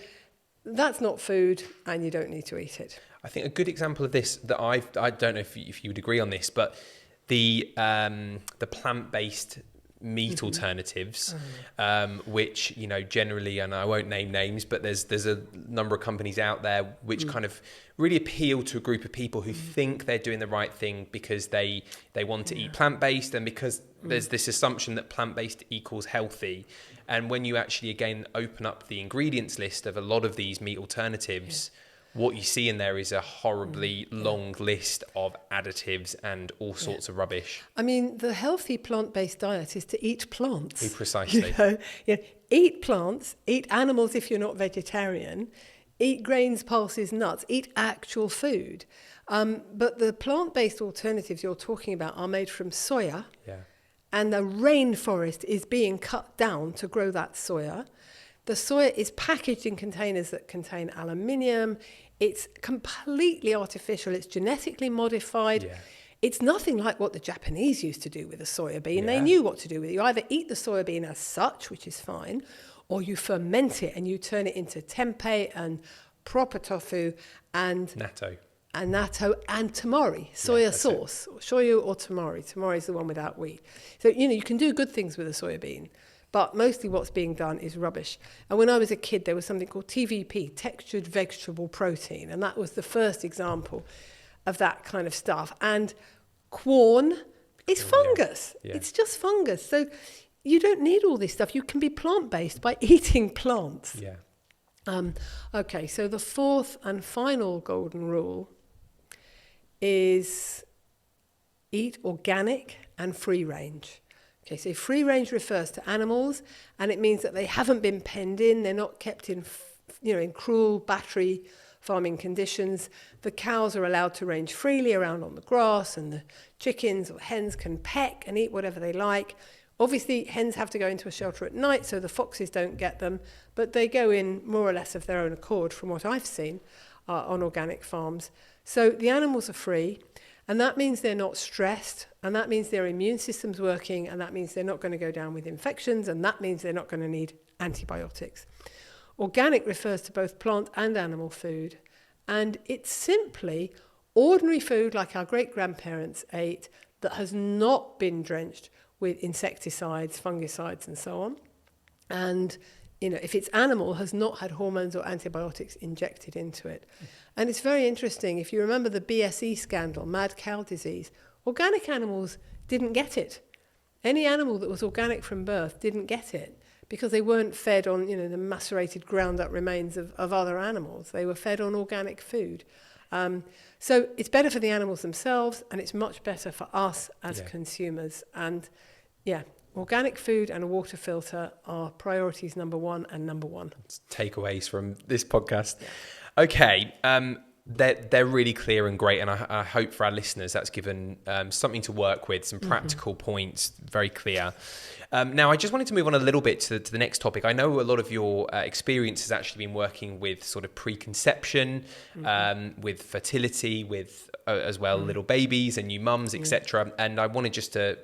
that's not food, and you don't need to eat it. I think a good example of this that I don't know if you would agree on this, but the plant-based meat alternatives, which generally, and I won't name names, but there's a number of companies out there which kind of really appeal to a group of people who think they're doing the right thing because they want to eat plant-based, and because there's this assumption that plant-based equals healthy. And when you actually, again, open up the ingredients list of a lot of these meat alternatives, what you see in there is a horribly long list of additives and all sorts of rubbish. I mean, the healthy plant-based diet is to eat plants. Precisely. Eat plants, eat animals if you're not vegetarian, eat grains, pulses, nuts, eat actual food. But the plant-based alternatives you're talking about are made from soya. Yeah. And the rainforest is being cut down to grow that soya. The soya is packaged in containers that contain aluminium. It's completely artificial. It's genetically modified. Yeah. It's nothing like what the Japanese used to do with the soya bean. Yeah. They knew what to do with it. You either eat the soya bean as such, which is fine, or you ferment it and you turn it into tempeh and proper tofu and natto and tamari, soya sauce, shoyu or tamari. Tamari is the one without wheat. So, you can do good things with a soya bean, but mostly what's being done is rubbish. And when I was a kid, there was something called TVP, textured vegetable protein, and that was the first example of that kind of stuff. And corn is fungus. Yeah. It's just fungus. So you don't need all this stuff. You can be plant-based by eating plants. Yeah. Okay, so the fourth and final golden rule is eat organic and free range. Okay, so free range refers to animals, and it means that they haven't been penned in, they're not kept in, in cruel battery farming conditions. The cows are allowed to range freely around on the grass, and the chickens or hens can peck and eat whatever they like. Obviously, hens have to go into a shelter at night, so the foxes don't get them, but they go in more or less of their own accord, from what I've seen on organic farms. So the animals are free, and that means they're not stressed, and that means their immune system's working, and that means they're not going to go down with infections, and that means they're not going to need antibiotics. Organic refers to both plant and animal food, and it's simply ordinary food like our great-grandparents ate that has not been drenched with insecticides, fungicides, and so on. And, if it's animal, has not had hormones or antibiotics injected into it. And it's very interesting. If you remember the BSE scandal, mad cow disease, organic animals didn't get it. Any animal that was organic from birth didn't get it because they weren't fed on, the macerated, ground-up remains of other animals. They were fed on organic food. So it's better for the animals themselves, and it's much better for us as consumers. And organic food and a water filter are priorities number one and number one. Takeaways from this podcast. Yeah. Okay, they're really clear and great, and I hope for our listeners that's given something to work with, some practical points, very clear. Now, I just wanted to move on a little bit to the next topic. I know a lot of your experience has actually been working with sort of preconception, with fertility, with as well little babies and new mums, etc. And I wanted just to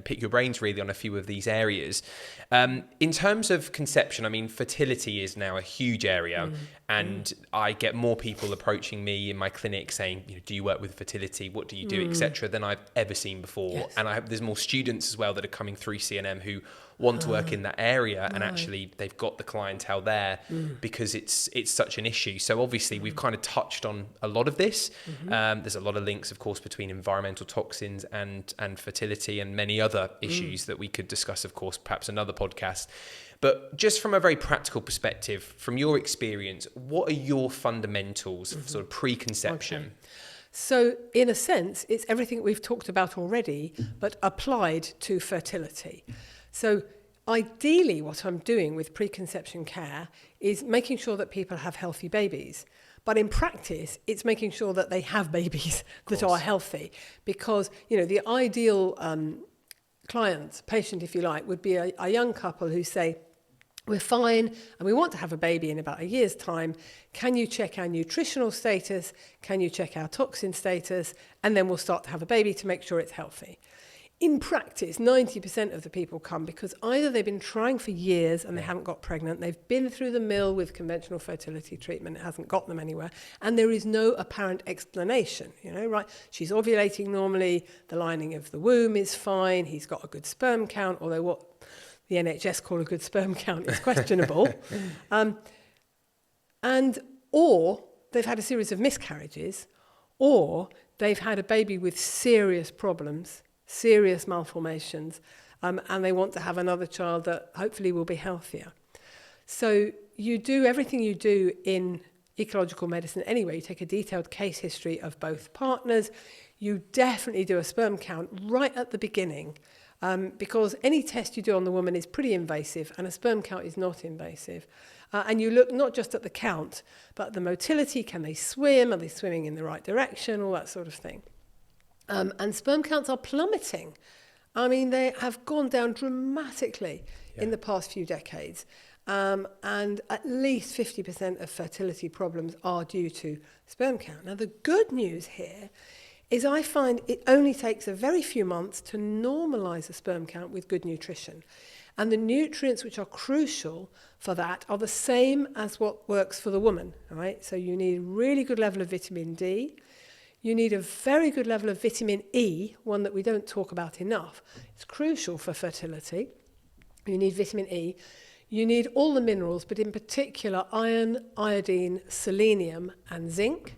pick your brains really on a few of these areas. In terms of conception, I mean, fertility is now a huge area, and I get more people approaching me in my clinic saying, do you work with fertility? What do you do, etc., than I've ever seen before. Yes. And there's more students as well that are coming through CNM who want to work in that area, and actually they've got the clientele there because it's such an issue. So obviously we've kind of touched on a lot of this. There's a lot of links, of course, between environmental toxins and fertility and many other issues that we could discuss, of course, perhaps another podcast. But just from a very practical perspective, from your experience, what are your fundamentals of sort of preconception? Okay. So in a sense, it's everything we've talked about already, but applied to fertility. So ideally, what I'm doing with preconception care is making sure that people have healthy babies. But in practice, it's making sure that they have babies that are healthy. Because, the ideal patient, if you like, would be a young couple who say, we're fine and we want to have a baby in about a year's time. Can you check our nutritional status? Can you check our toxin status? And then we'll start to have a baby to make sure it's healthy. In practice, 90% of the people come because either they've been trying for years and they haven't got pregnant, they've been through the mill with conventional fertility treatment, it hasn't got them anywhere, and there is no apparent explanation, right? She's ovulating normally, the lining of the womb is fine, he's got a good sperm count, although what the NHS call a good sperm count is questionable. Or they've had a series of miscarriages, or they've had a baby with serious problems, serious malformations, and they want to have another child that hopefully will be healthier. So you do everything you do in ecological medicine anyway. You take a detailed case history of both partners. You definitely do a sperm count right at the beginning, because any test you do on the woman is pretty invasive and a sperm count is not invasive. And you look not just at the count, but the motility. Can they swim? Are they swimming in the right direction? All that sort of thing. And sperm counts are plummeting. I mean, they have gone down dramatically in the past few decades. And at least 50% of fertility problems are due to sperm count. Now, the good news here is I find it only takes a very few months to normalise a sperm count with good nutrition. And the nutrients which are crucial for that are the same as what works for the woman, right? So you need a really good level of vitamin D. You need a very good level of vitamin E, one that we don't talk about enough. It's crucial for fertility. You need vitamin E. You need all the minerals, but in particular iron, iodine, selenium and zinc.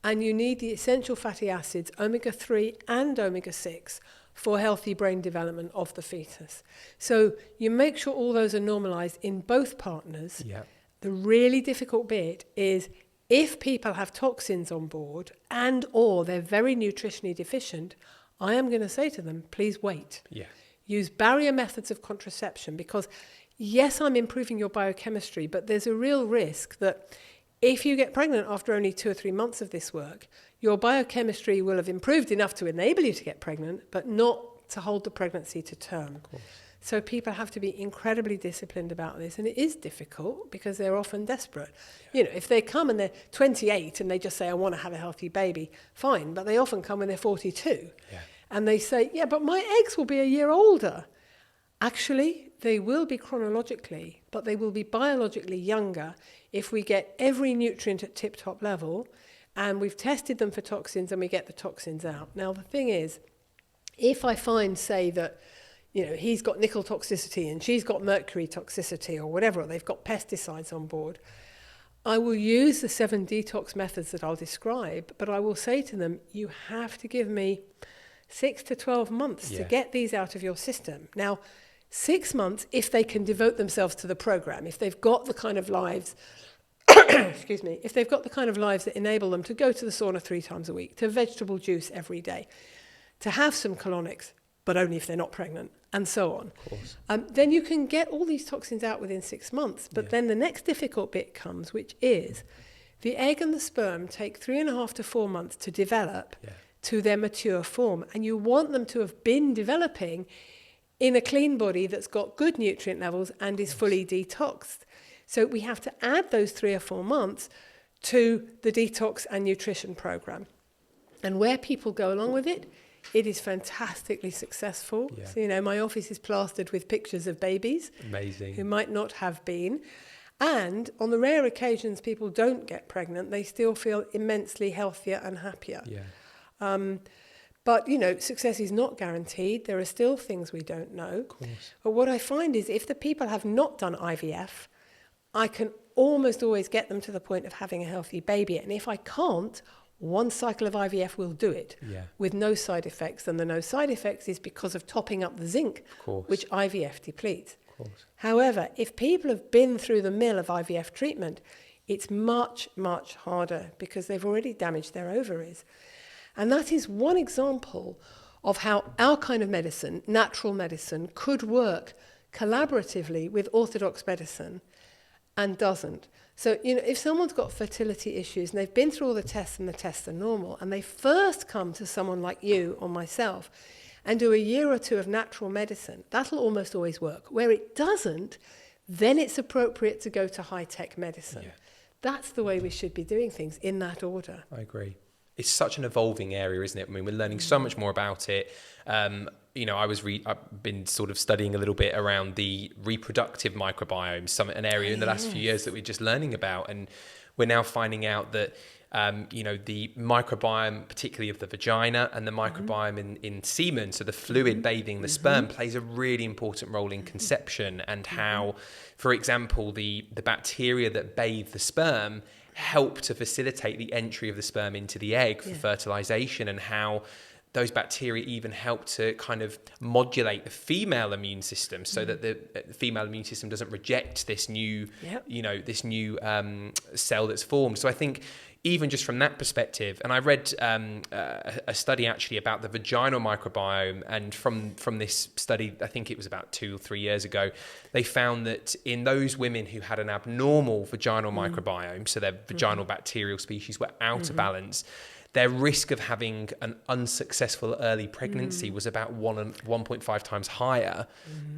And you need the essential fatty acids, omega-3 and omega-6, for healthy brain development of the fetus. So you make sure all those are normalised in both partners. Yeah. The really difficult bit is if people have toxins on board and or they're very nutritionally deficient, I am going to say to them, please wait. Yeah. Use barrier methods of contraception because, yes, I'm improving your biochemistry, but there's a real risk that if you get pregnant after only 2 or 3 months of this work, your biochemistry will have improved enough to enable you to get pregnant, but not to hold the pregnancy to term. So people have to be incredibly disciplined about this, and it is difficult because they're often desperate. If they come and they're 28 and they just say, I want to have a healthy baby, fine, but they often come when they're 42. Yeah. And they say, yeah, but my eggs will be a year older. Actually, they will be chronologically, but they will be biologically younger if we get every nutrient at tip-top level and we've tested them for toxins and we get the toxins out. Now, the thing is, if I find, say, that he's got nickel toxicity and she's got mercury toxicity or whatever, or they've got pesticides on board, I will use the 7 detox methods that I'll describe, but I will say to them, you have to give me 6 to 12 months to get these out of your system. Now, 6 months if they can devote themselves to the program, if they've got the kind of lives, excuse me, if they've got the kind of lives that enable them to go to the sauna 3 times a week, to vegetable juice every day, to have some colonics, but only if they're not pregnant, and so on. Of course. Then you can get all these toxins out within 6 months. But then the next difficult bit comes, which is the egg and the sperm take 3.5 to 4 months to develop to their mature form. And you want them to have been developing in a clean body that's got good nutrient levels and is fully detoxed. So we have to add those 3 or 4 months to the detox and nutrition program. And where people go along with it It is fantastically successful. Yeah. So, my office is plastered with pictures of babies Amazing. who might not have been. And on the rare occasions people don't get pregnant, they still feel immensely healthier and happier. Yeah. But, success is not guaranteed. There are still things we don't know. Of course. But what I find is if the people have not done IVF, I can almost always get them to the point of having a healthy baby. And if I can't, one cycle of IVF will do it with no side effects. And the no side effects is because of topping up the zinc, which IVF depletes. However, if people have been through the mill of IVF treatment, it's much, much harder because they've already damaged their ovaries. And that is one example of how our kind of medicine, natural medicine, could work collaboratively with orthodox medicine and doesn't. So, if someone's got fertility issues and they've been through all the tests and the tests are normal, and they first come to someone like you or myself and do a year or two of natural medicine, that'll almost always work. Where it doesn't, then it's appropriate to go to high-tech medicine. Yeah. That's the way we should be doing things, in that order. I agree. It's such an evolving area, isn't it? I mean, we're learning so much more about it. I've been sort of studying a little bit around the reproductive microbiome, an area in the last few years that we're just learning about. And we're now finding out that, the microbiome, particularly of the vagina, and the microbiome in semen, so the fluid bathing the sperm, plays a really important role in conception, and how, for example, the bacteria that bathe the sperm help to facilitate the entry of the sperm into the egg for fertilization, and how those bacteria even help to kind of modulate the female immune system so that the female immune system doesn't reject this new, cell that's formed. So I think even just from that perspective, and I read a study actually about the vaginal microbiome, and from this study, I think it was about 2 or 3 years ago, they found that in those women who had an abnormal vaginal microbiome, so their vaginal bacterial species were out of balance, their risk of having an unsuccessful early pregnancy was about 1.5 times higher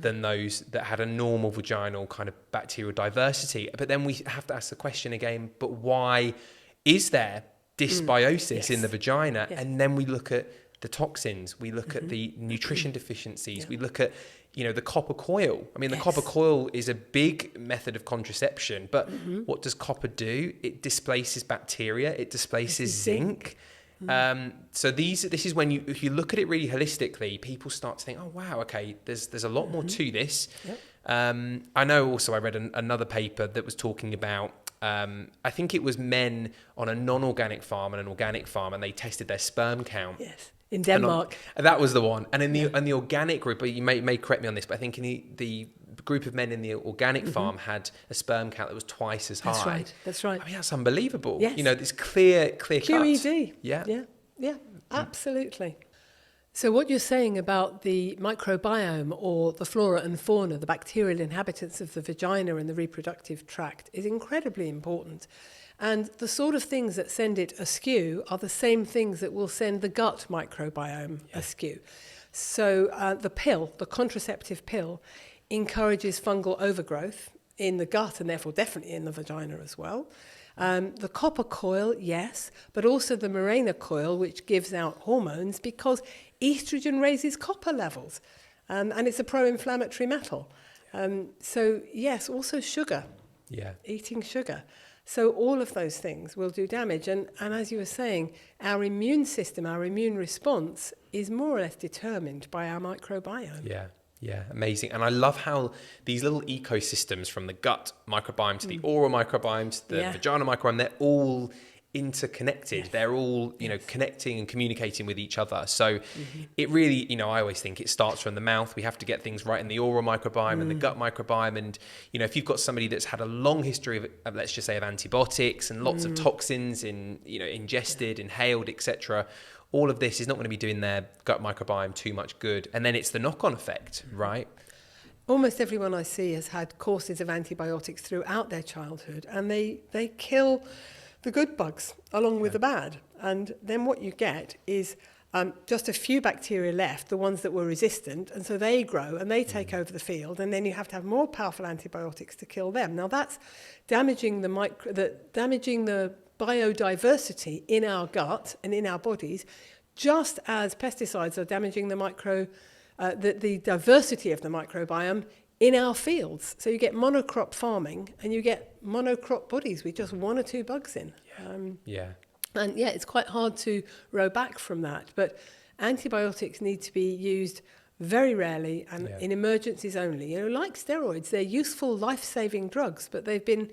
than those that had a normal vaginal kind of bacterial diversity. But then we have to ask the question again, but why is there dysbiosis in the vagina? And then we look at the toxins, we look at the nutrition deficiencies, we look at, the copper coil. I mean, the copper coil is a big method of contraception, but what does copper do? It displaces bacteria, it displaces zinc. So this is when if you look at it really holistically, people start to think, oh wow, okay, there's a lot more to this. I know also I read another paper that was talking about, I think it was men on a non-organic farm and an organic farm, and they tested their sperm count. Yes. In Denmark. That was the one. And in the organic group, you may correct me on this, but I think in the group of men in the organic farm had a sperm count that was twice as high. That's right. I mean, that's unbelievable. Yes. This clear cut. QED. Yeah, absolutely. So what you're saying about the microbiome, or the flora and fauna, the bacterial inhabitants of the vagina and the reproductive tract, is incredibly important. And the sort of things that send it askew are the same things that will send the gut microbiome askew. So the contraceptive pill, encourages fungal overgrowth in the gut, and therefore definitely in the vagina as well. The copper coil, yes, but also the Mirena coil, which gives out hormones, because estrogen raises copper levels, and it's a pro-inflammatory metal. So yes, also sugar, eating sugar. So all of those things will do damage. And as you were saying, our immune system, our immune response is more or less determined by our microbiome. Yeah, amazing. And I love how these little ecosystems, from the gut microbiome to the oral microbiome to the vaginal microbiome, they're all interconnected. They're all, connecting and communicating with each other. So it really, I always think it starts from the mouth. We have to get things right in the oral microbiome and the gut microbiome. And, if you've got somebody that's had a long history of let's just say, of antibiotics and lots of toxins ingested, inhaled, etc., all of this is not going to be doing their gut microbiome too much good. And then it's the knock-on effect, right? Almost everyone I see has had courses of antibiotics throughout their childhood, and they kill the good bugs along with the bad. And then what you get is just a few bacteria left, the ones that were resistant, and so they grow and they take over the field, and then you have to have more powerful antibiotics to kill them. Now that's damaging the biodiversity in our gut and in our bodies just as pesticides are damaging the diversity of the microbiome in our fields. So you get monocrop farming and you get monocrop bodies with just one or two bugs in. And it's quite hard to row back from that. But antibiotics need to be used very rarely and in emergencies only. Like steroids, they're useful life-saving drugs, but they've been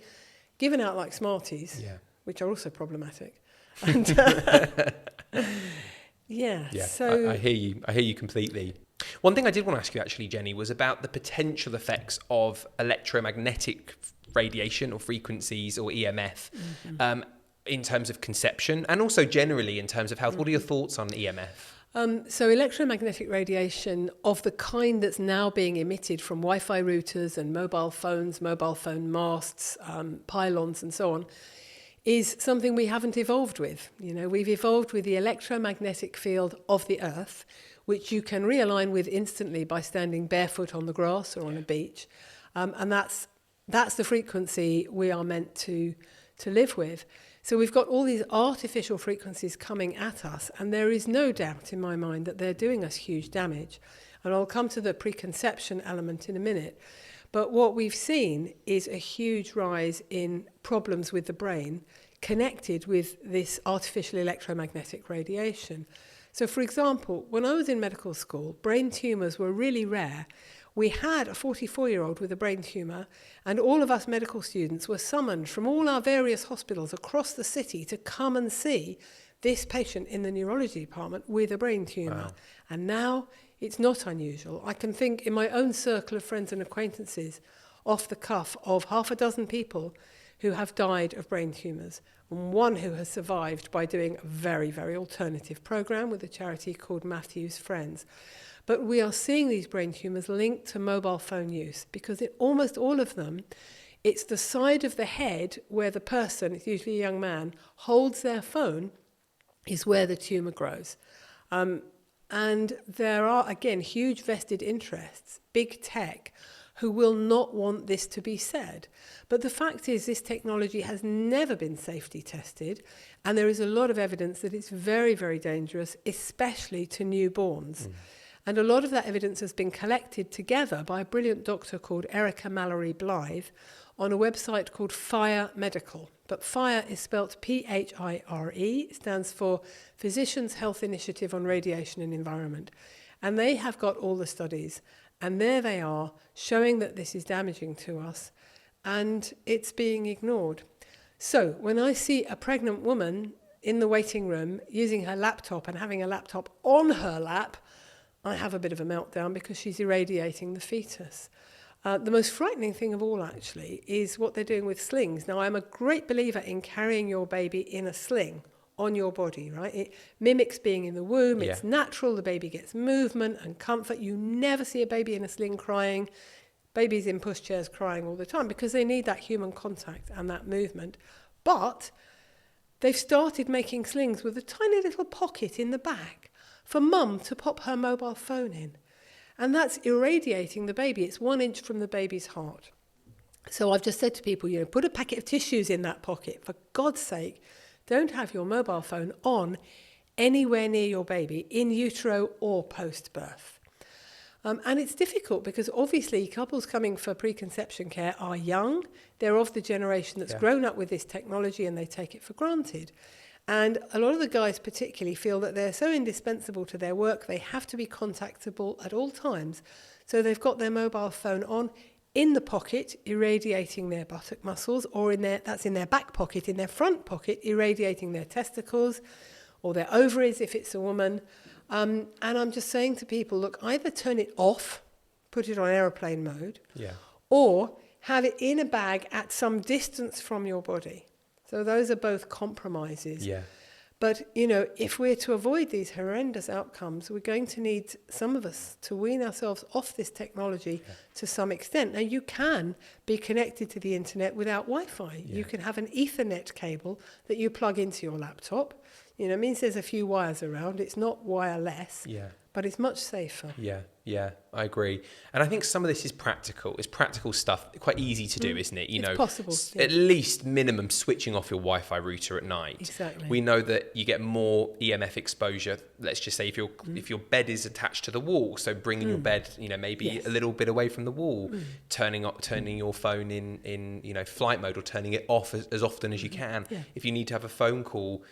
given out like Smarties, which are also problematic. And, so I hear you completely. One thing I did want to ask you actually, Jenny, was about the potential effects of electromagnetic radiation or frequencies or EMF in terms of conception and also generally in terms of health. What are your thoughts on EMF? So electromagnetic radiation of the kind that's now being emitted from Wi-Fi routers and mobile phones, mobile phone masts, pylons and so on, is something we haven't evolved with. We've evolved with the electromagnetic field of the Earth, which you can realign with instantly by standing barefoot on the grass or on a beach. And that's the frequency we are meant to live with. So we've got all these artificial frequencies coming at us, and there is no doubt in my mind that they're doing us huge damage. And I'll come to the preconception element in a minute. But what we've seen is a huge rise in problems with the brain connected with this artificial electromagnetic radiation. So, for example, when I was in medical school, brain tumours were really rare. We had a 44-year-old with a brain tumour, and all of us medical students were summoned from all our various hospitals across the city to come and see this patient in the neurology department with a brain tumour. Wow. And now it's not unusual. I can think in my own circle of friends and acquaintances, off the cuff, of half a dozen people who have died of brain tumours, and one who has survived by doing a very, very alternative programme with a charity called Matthew's Friends. But we are seeing these brain tumours linked to mobile phone use because in almost all of them, it's the side of the head where the person, it's usually a young man, holds their phone is where the tumour grows. And there are, again, huge vested interests, big tech, who will not want this to be said. But the fact is this technology has never been safety tested, and there is a lot of evidence that it's very, very dangerous, especially to newborns. And a lot of that evidence has been collected together by a brilliant doctor called Erica Mallory Blythe on a website called FIRE Medical. But FIRE is spelt P-H-I-R-E, stands for Physicians' Health Initiative on Radiation and Environment. And they have got all the studies, and there they are, showing that this is damaging to us, and it's being ignored. So when I see a pregnant woman in the waiting room using her laptop and having a laptop on her lap, I have a bit of a meltdown because she's irradiating the fetus. The most frightening thing of all, actually, is what they're doing with slings. Now, I'm a great believer in carrying your baby in a sling on your body, right? It mimics being in the womb. It's natural. The baby gets movement and comfort. You never see a baby in a sling crying. Babies in pushchairs crying all the time because they need that human contact and that movement. But they've started making slings with a tiny little pocket in the back for mum to pop her mobile phone in. And that's irradiating the baby. It's 1 inch from the baby's heart. So I've just said to people, put a packet of tissues in that pocket. For God's sake, don't have your mobile phone on anywhere near your baby, in utero or post-birth. And it's difficult because obviously couples coming for preconception care are young. They're of the generation that's grown up with this technology and they take it for granted. And a lot of the guys particularly feel that they're so indispensable to their work, they have to be contactable at all times. So they've got their mobile phone on in the pocket, irradiating their buttock muscles, or that's in their back pocket, in their front pocket, irradiating their testicles or their ovaries if it's a woman. And I'm just saying to people, look, either turn it off, put it on aeroplane mode, or have it in a bag at some distance from your body. So those are both compromises. But, if we're to avoid these horrendous outcomes, we're going to need, some of us, to wean ourselves off this technology to some extent. Now, you can be connected to the internet without Wi-Fi. You can have an Ethernet cable that you plug into your laptop. You know, it means there's a few wires around. It's not wireless, Yeah. but it's much safer. Yeah, I agree. And I think some of this is practical. It's practical stuff, quite easy to do, isn't it? You It's know, possible, yeah. at least minimum switching off your Wi-Fi router at night. Exactly. We know that you get more EMF exposure. Let's just say if your bed is attached to the wall, so bringing your bed, you know, maybe Yes. a little bit away from the wall, turning your phone in you know, flight mode, or turning it off as often as you can. Yeah. If you need to have a phone call,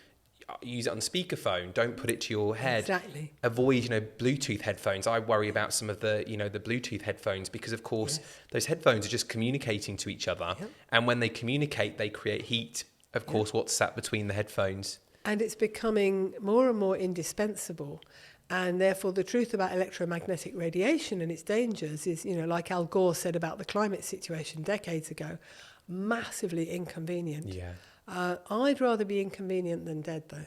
use it on speakerphone. Don't put it to your head. Exactly. Avoid, you know, Bluetooth headphones. I worry about some of the, you know, the Bluetooth headphones, because of course those headphones are just communicating to each other. Yep. And when they communicate, they create heat. Of course, what's sat between the headphones. And it's becoming more and more indispensable. And therefore, the truth about electromagnetic radiation and its dangers is, you know, like Al Gore said about the climate situation decades ago, massively inconvenient. Yeah. I'd rather be inconvenient than dead, though.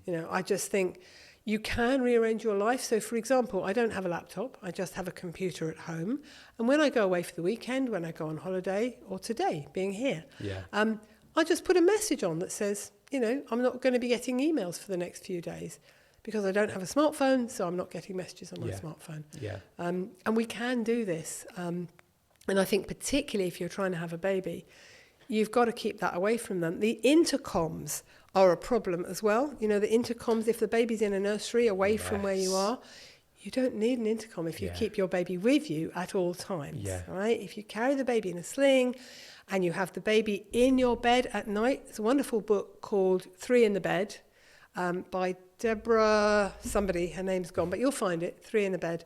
You know, I just think you can rearrange your life. So, for example, I don't have a laptop. I just have a computer at home. And when I go away for the weekend, when I go on holiday, or today, being here, I just put a message on that says, you know, I'm not going to be getting emails for the next few days because I don't have a smartphone, so I'm not getting messages on my smartphone. Yeah. And we can do this. And I think particularly if you're trying to have a baby, you've got to keep that away from them. The intercoms are a problem as well. You know, the intercoms, if the baby's in a nursery away from where you are, you don't need an intercom if you keep your baby with you at all times. Yeah. Right? If you carry the baby in a sling and you have the baby in your bed at night, there's a wonderful book called 3 in the Bed by Deborah, somebody, her name's gone, but you'll find it, 3 in the Bed,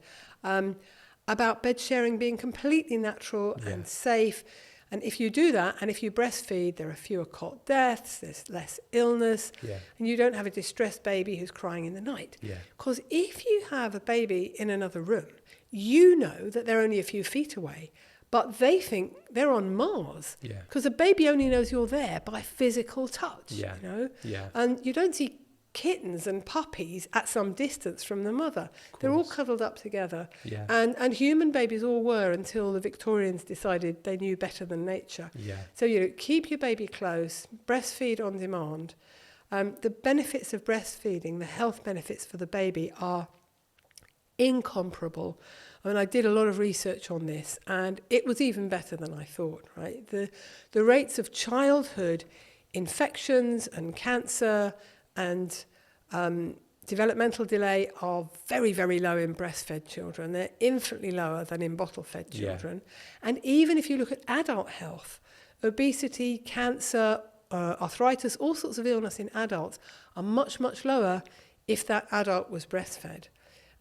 about bed sharing being completely natural and safe. And if you do that, and if you breastfeed, there are fewer cot deaths, there's less illness, and you don't have a distressed baby who's crying in the night. Because if you have a baby in another room, you know that they're only a few feet away, but they think they're on Mars. Because a baby only knows you're there by physical touch, you know? And you don't see kittens and puppies at some distance from the mother. They're all cuddled up together. And human babies all were until the Victorians decided they knew better than nature. So, you know, keep your baby close, breastfeed on demand. The benefits of breastfeeding, the health benefits for the baby are incomparable. I mean, I did a lot of research on this, and it was even better than I thought, right? The rates of childhood infections and cancer and developmental delay are very, very low in breastfed children. They're infinitely lower than in bottle-fed children. And even if you look at adult health, obesity, cancer, arthritis, all sorts of illness in adults are much, much lower if that adult was breastfed.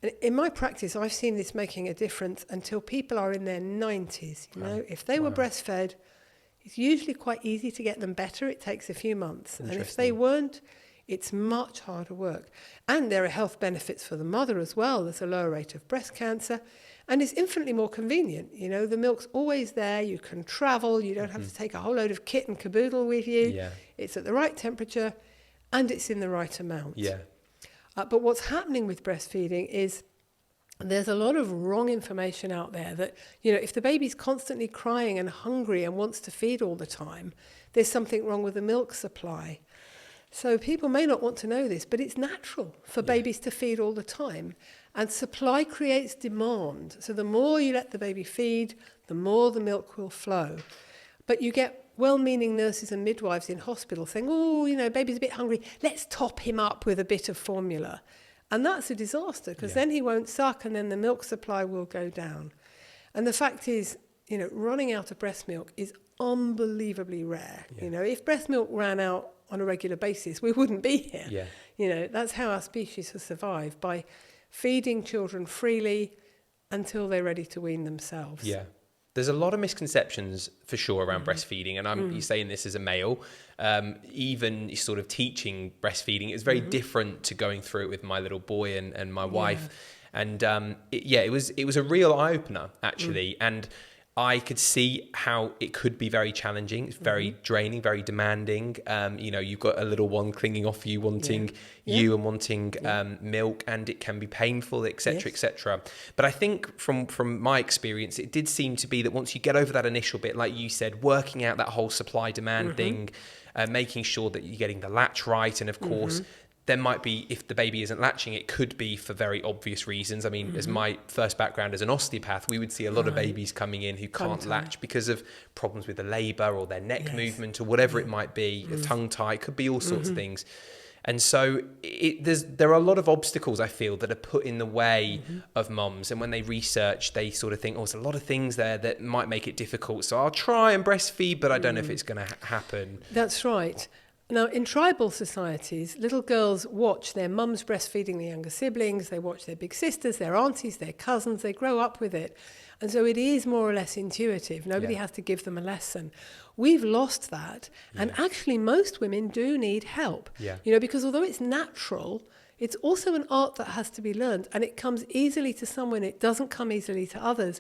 And in my practice, I've seen this making a difference until people are in their 90s. You know, if they were breastfed, it's usually quite easy to get them better. It takes a few months. And if they weren't, it's much harder work. And there are health benefits for the mother as well. There's a lower rate of breast cancer. And it's infinitely more convenient. You know, the milk's always there. You can travel. You don't have to take a whole load of kit and caboodle with you. It's at the right temperature and it's in the right amount. But what's happening with breastfeeding is there's a lot of wrong information out there that, you know, if the baby's constantly crying and hungry and wants to feed all the time, there's something wrong with the milk supply. So people may not want to know this, but it's natural for babies to feed all the time. And supply creates demand. So the more you let the baby feed, the more the milk will flow. But you get well-meaning nurses and midwives in hospital saying, oh, you know, baby's a bit hungry, let's top him up with a bit of formula. And that's a disaster, because then he won't suck and then the milk supply will go down. And the fact is, you know, running out of breast milk is unbelievably rare. You know, if breast milk ran out on a regular basis, we wouldn't be here. You know, that's how our species has survived, by feeding children freely until they're ready to wean themselves. There's a lot of misconceptions for sure around breastfeeding, and I'm saying this as a male. Even sort of teaching breastfeeding is very different to going through it with my little boy and my wife. And it was a real eye opener actually, and I could see how it could be very challenging. It's very draining, very demanding. You know, you've got a little one clinging off you, wanting you and wanting milk, and it can be painful, etc., etc. But I think from my experience, it did seem to be that once you get over that initial bit, like you said, working out that whole supply demand thing, making sure that you're getting the latch right, and of course, there might be, if the baby isn't latching, it could be for very obvious reasons. I mean, as my first background as an osteopath, we would see a lot of babies coming in who can't latch because of problems with the labour or their neck movement or whatever it might be, a tongue tie, it could be all sorts of things. And so there are a lot of obstacles, I feel, that are put in the way of mums. And when they research, they sort of think, there's a lot of things there that might make it difficult. So I'll try and breastfeed, but I don't know if it's going to happen. That's right. Now, in tribal societies, little girls watch their mums breastfeeding the younger siblings. They watch their big sisters, their aunties, their cousins. They grow up with it. And so it is more or less intuitive. Nobody has to give them a lesson. We've lost that. And actually, most women do need help. Because although it's natural, it's also an art that has to be learned. And it comes easily to some women. It doesn't come easily to others.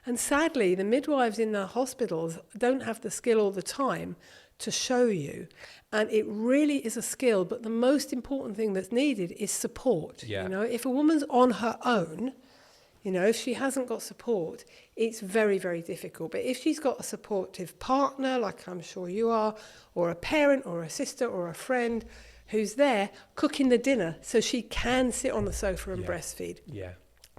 And sadly, the midwives in the hospitals don't have the skill all the time to show you. And it really is a skill. But the most important thing that's needed is support. If a woman's on her own, if she hasn't got support, it's very, very difficult. But if she's got a supportive partner, like I'm sure you are, or a parent or a sister or a friend who's there cooking the dinner so she can sit on the sofa and breastfeed,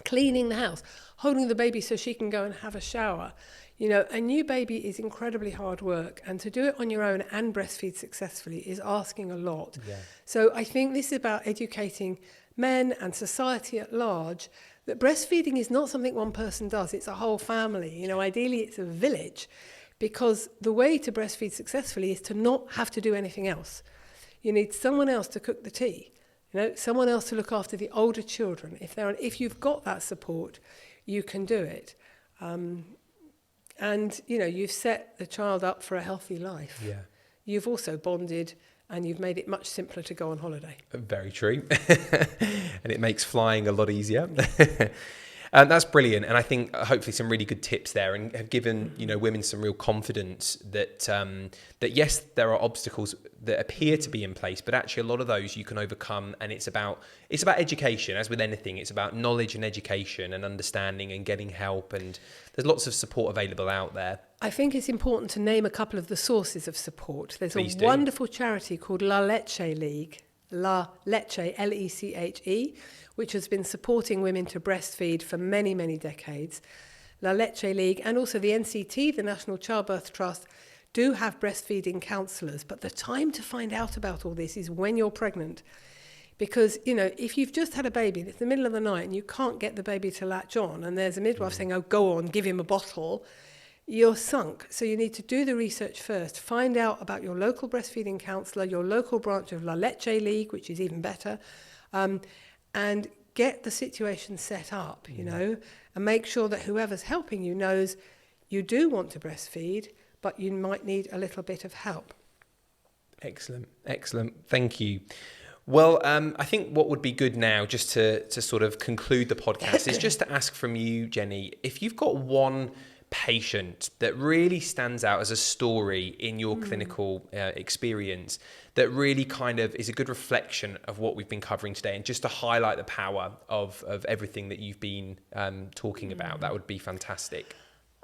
cleaning the house, holding the baby so she can go and have a shower. A new baby is incredibly hard work, and to do it on your own and breastfeed successfully is asking a lot. So I think this is about educating men and society at large that breastfeeding is not something one person does, it's a whole family. Ideally it's a village, because the way to breastfeed successfully is to not have to do anything else. You need someone else to cook the tea, someone else to look after the older children. If you've got that support, you can do it. And you've set the child up for a healthy life. You've also bonded, and you've made it much simpler to go on holiday. Very true. And it makes flying a lot easier. That's brilliant. And I think hopefully some really good tips there, and have given, women some real confidence that, that yes, there are obstacles that appear to be in place, but actually a lot of those you can overcome. And it's about education, as with anything. It's about knowledge and education and understanding and getting help. And there's lots of support available out there. I think it's important to name a couple of the sources of support. There's Please a do. wonderful charity called La Leche League, La Leche, L-E-C-H-E, which has been supporting women to breastfeed for many, many decades. La Leche League and also the NCT, the National Childbirth Trust, do have breastfeeding counsellors. But the time to find out about all this is when you're pregnant. Because, if you've just had a baby and it's the middle of the night and you can't get the baby to latch on, and there's a midwife saying, go on, give him a bottle, you're sunk. So you need to do the research first. Find out about your local breastfeeding counsellor, your local branch of La Leche League, which is even better, and get the situation set up, and make sure that whoever's helping you knows you do want to breastfeed, but you might need a little bit of help. Excellent. Thank you. Well, I think what would be good now, just to sort of conclude the podcast, is just to ask from you, Jenny, if you've got one patient that really stands out as a story in your clinical experience that really kind of is a good reflection of what we've been covering today, and just to highlight the power of everything that you've been talking about, that would be fantastic.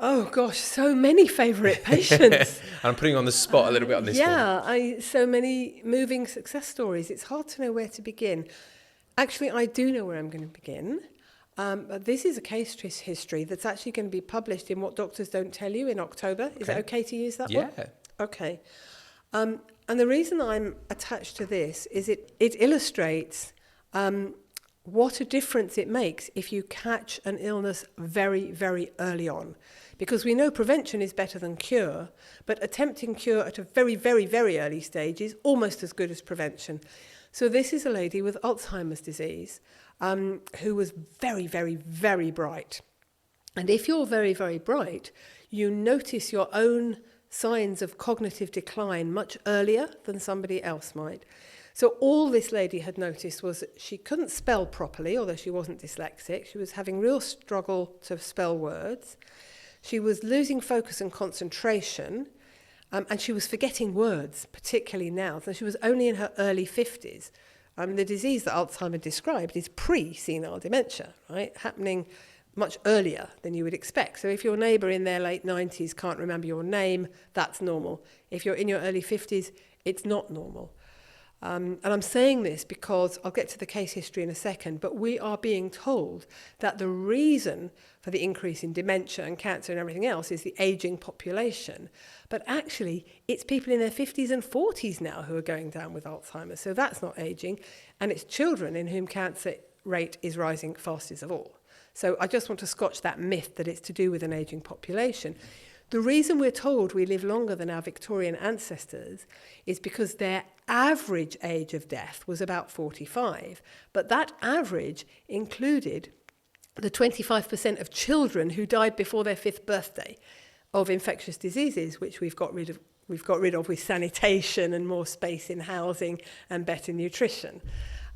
Oh gosh, so many favourite patients. I'm putting you on the spot a little bit on this one. So many moving success stories. It's hard to know where to begin. Actually, I do know where I'm going to begin. But this is a case history that's actually going to be published in What Doctors Don't Tell You in October. Is it okay to use that one? Yeah. Okay. And the reason I'm attached to this is it illustrates what a difference it makes if you catch an illness very, very early on. Because we know prevention is better than cure, but attempting cure at a very, very, very early stage is almost as good as prevention. So this is a lady with Alzheimer's disease who was very, very, very bright. And if you're very, very bright, you notice your own signs of cognitive decline much earlier than somebody else might. So all this lady had noticed was that she couldn't spell properly, although she wasn't dyslexic. She was having real struggle to spell words. She was losing focus and concentration, and she was forgetting words, particularly now. So she was only in her early 50s. The disease that Alzheimer described is pre-senile dementia, right? Happening much earlier than you would expect. So if your neighbour in their late 90s can't remember your name, that's normal. If you're in your early 50s, it's not normal. And I'm saying this because I'll get to the case history in a second, but we are being told that the reason for the increase in dementia and cancer and everything else is the ageing population. But actually, it's people in their 50s and 40s now who are going down with Alzheimer's. So that's not ageing. And it's children in whom cancer rate is rising fastest of all. So I just want to scotch that myth that it's to do with an ageing population. The reason we're told we live longer than our Victorian ancestors is because their average age of death was about 45, but that average included the 25% of children who died before their 5th birthday of infectious diseases, which we've got rid of with sanitation and more space in housing and better nutrition.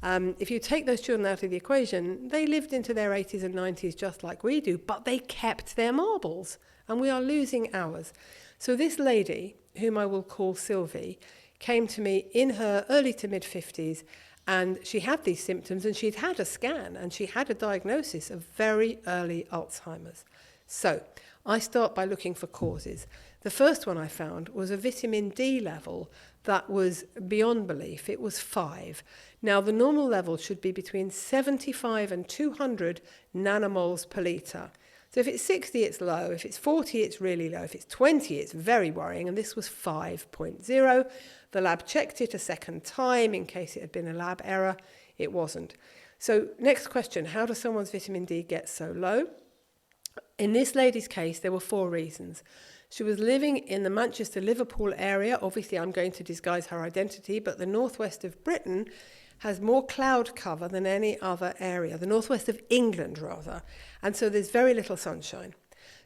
If you take those children out of the equation, they lived into their 80s and 90s just like we do, but they kept their marbles. And we are losing ours. So this lady, whom I will call Sylvie, came to me in her early to mid-50s, and she had these symptoms, and she'd had a scan, and she had a diagnosis of very early Alzheimer's. So I start by looking for causes. The first one I found was a vitamin D level that was beyond belief. It was 5. Now, the normal level should be between 75 and 200 nanomoles per litre. So if it's 60, it's low. If it's 40, it's really low. If it's 20, it's very worrying. And this was 5.0. The lab checked it a second time in case it had been a lab error. It wasn't. So next question, how does someone's vitamin D get so low? In this lady's case, there were 4 reasons. She was living in the Manchester-Liverpool area. Obviously, I'm going to disguise her identity, but the northwest of Britain has more cloud cover than any other area, the northwest of England rather, and so there's very little sunshine.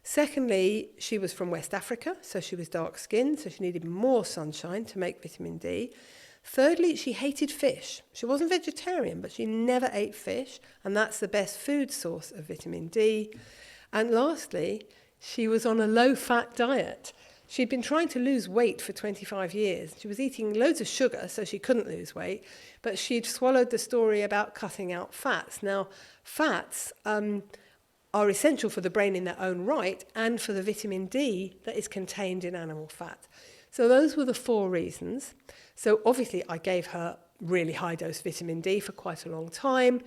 Secondly, she was from West Africa, so she was dark-skinned, so she needed more sunshine to make vitamin D. Thirdly, she hated fish. She wasn't vegetarian, but she never ate fish, and that's the best food source of vitamin D. And lastly, she was on a low-fat diet. She'd been trying to lose weight for 25 years. She was eating loads of sugar, so she couldn't lose weight, but she'd swallowed the story about cutting out fats. Now, fats are essential for the brain in their own right and for the vitamin D that is contained in animal fat. So those were the 4 reasons. So obviously I gave her really high-dose vitamin D for quite a long time,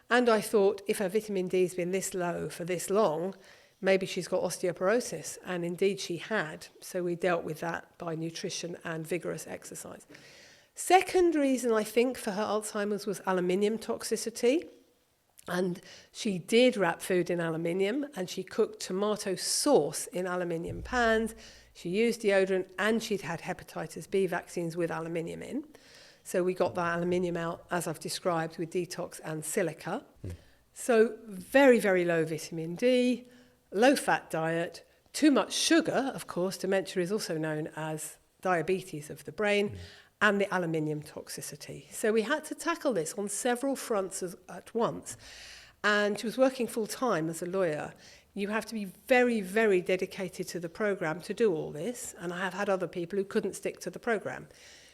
and I thought if her vitamin D's been this low for this long, maybe she's got osteoporosis, and indeed she had. So we dealt with that by nutrition and vigorous exercise. Second reason, I think, for her Alzheimer's was aluminium toxicity. And she did wrap food in aluminium, and she cooked tomato sauce in aluminium pans. She used deodorant, and she'd had hepatitis B vaccines with aluminium in. So we got that aluminium out, as I've described, with detox and silica. So very, very low vitamin D, low-fat diet, too much sugar, of course. Dementia is also known as diabetes of the brain, and the aluminium toxicity. So we had to tackle this on several fronts at once. And she was working full-time as a lawyer. You have to be very, very dedicated to the program to do all this. And I have had other people who couldn't stick to the program.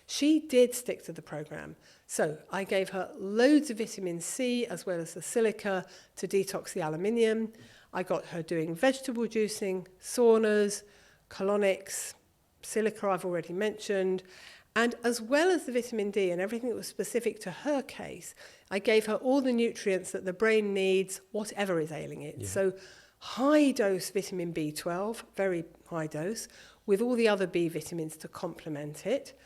She did stick to the program. So I gave her loads of vitamin C as well as the silica to detox the aluminium. I got her doing vegetable juicing, saunas, colonics, silica I've already mentioned. And as well as the vitamin D and everything that was specific to her case, I gave her all the nutrients that the brain needs, whatever is ailing it. Yeah. So high dose vitamin B12, very high dose, with all the other B vitamins to complement it.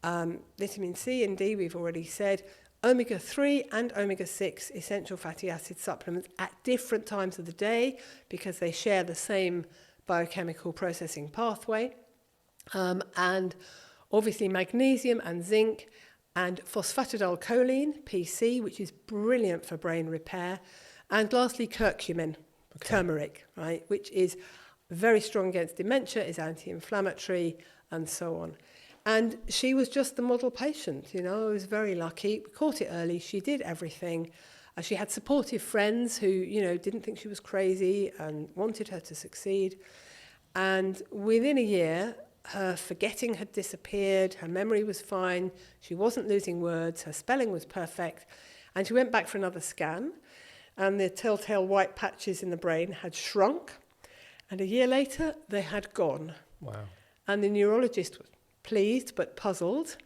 Vitamin C and D, we've already said. Omega-3 and omega-6 essential fatty acid supplements at different times of the day because they share the same biochemical processing pathway. And obviously magnesium and zinc and phosphatidylcholine, PC, which is brilliant for brain repair. And lastly, curcumin, turmeric, right, which is very strong against dementia, is anti-inflammatory, and so on. And she was just the model patient, you know. I was very lucky. We caught it early. She did everything. She had supportive friends who, you know, didn't think she was crazy and wanted her to succeed. And within a year, her forgetting had disappeared. Her memory was fine. She wasn't losing words. Her spelling was perfect. And she went back for another scan. And the telltale white patches in the brain had shrunk. And a year later, they had gone. Wow. And the neurologist was pleased but puzzled,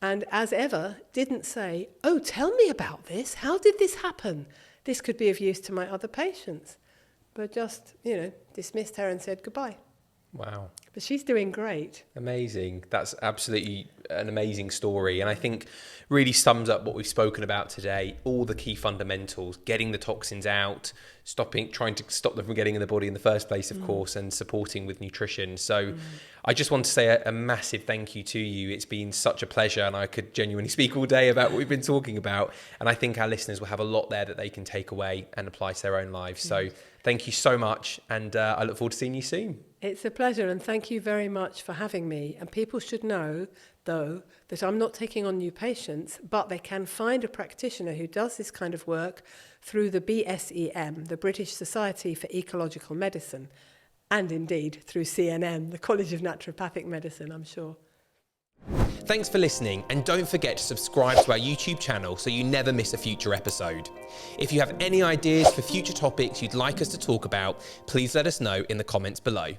And as ever, didn't say, oh, tell me about this. How did this happen? This could be of use to my other patients. But just, dismissed her and said goodbye. Wow. But she's doing great. Amazing. That's absolutely an amazing story. And I think really sums up what we've spoken about today, all the key fundamentals, getting the toxins out, trying to stop them from getting in the body in the first place, of course, and supporting with nutrition. So I just want to say a massive thank you to you. It's been such a pleasure, and I could genuinely speak all day about what we've been talking about. And I think our listeners will have a lot there that they can take away and apply to their own lives. So thank you so much. And I look forward to seeing you soon. It's a pleasure, and thank you very much for having me. And people should know, though, that I'm not taking on new patients, but they can find a practitioner who does this kind of work through the BSEM, the British Society for Ecological Medicine, and indeed through CNM, the College of Naturopathic Medicine, I'm sure. Thanks for listening, and don't forget to subscribe to our YouTube channel so you never miss a future episode. If you have any ideas for future topics you'd like us to talk about, please let us know in the comments below.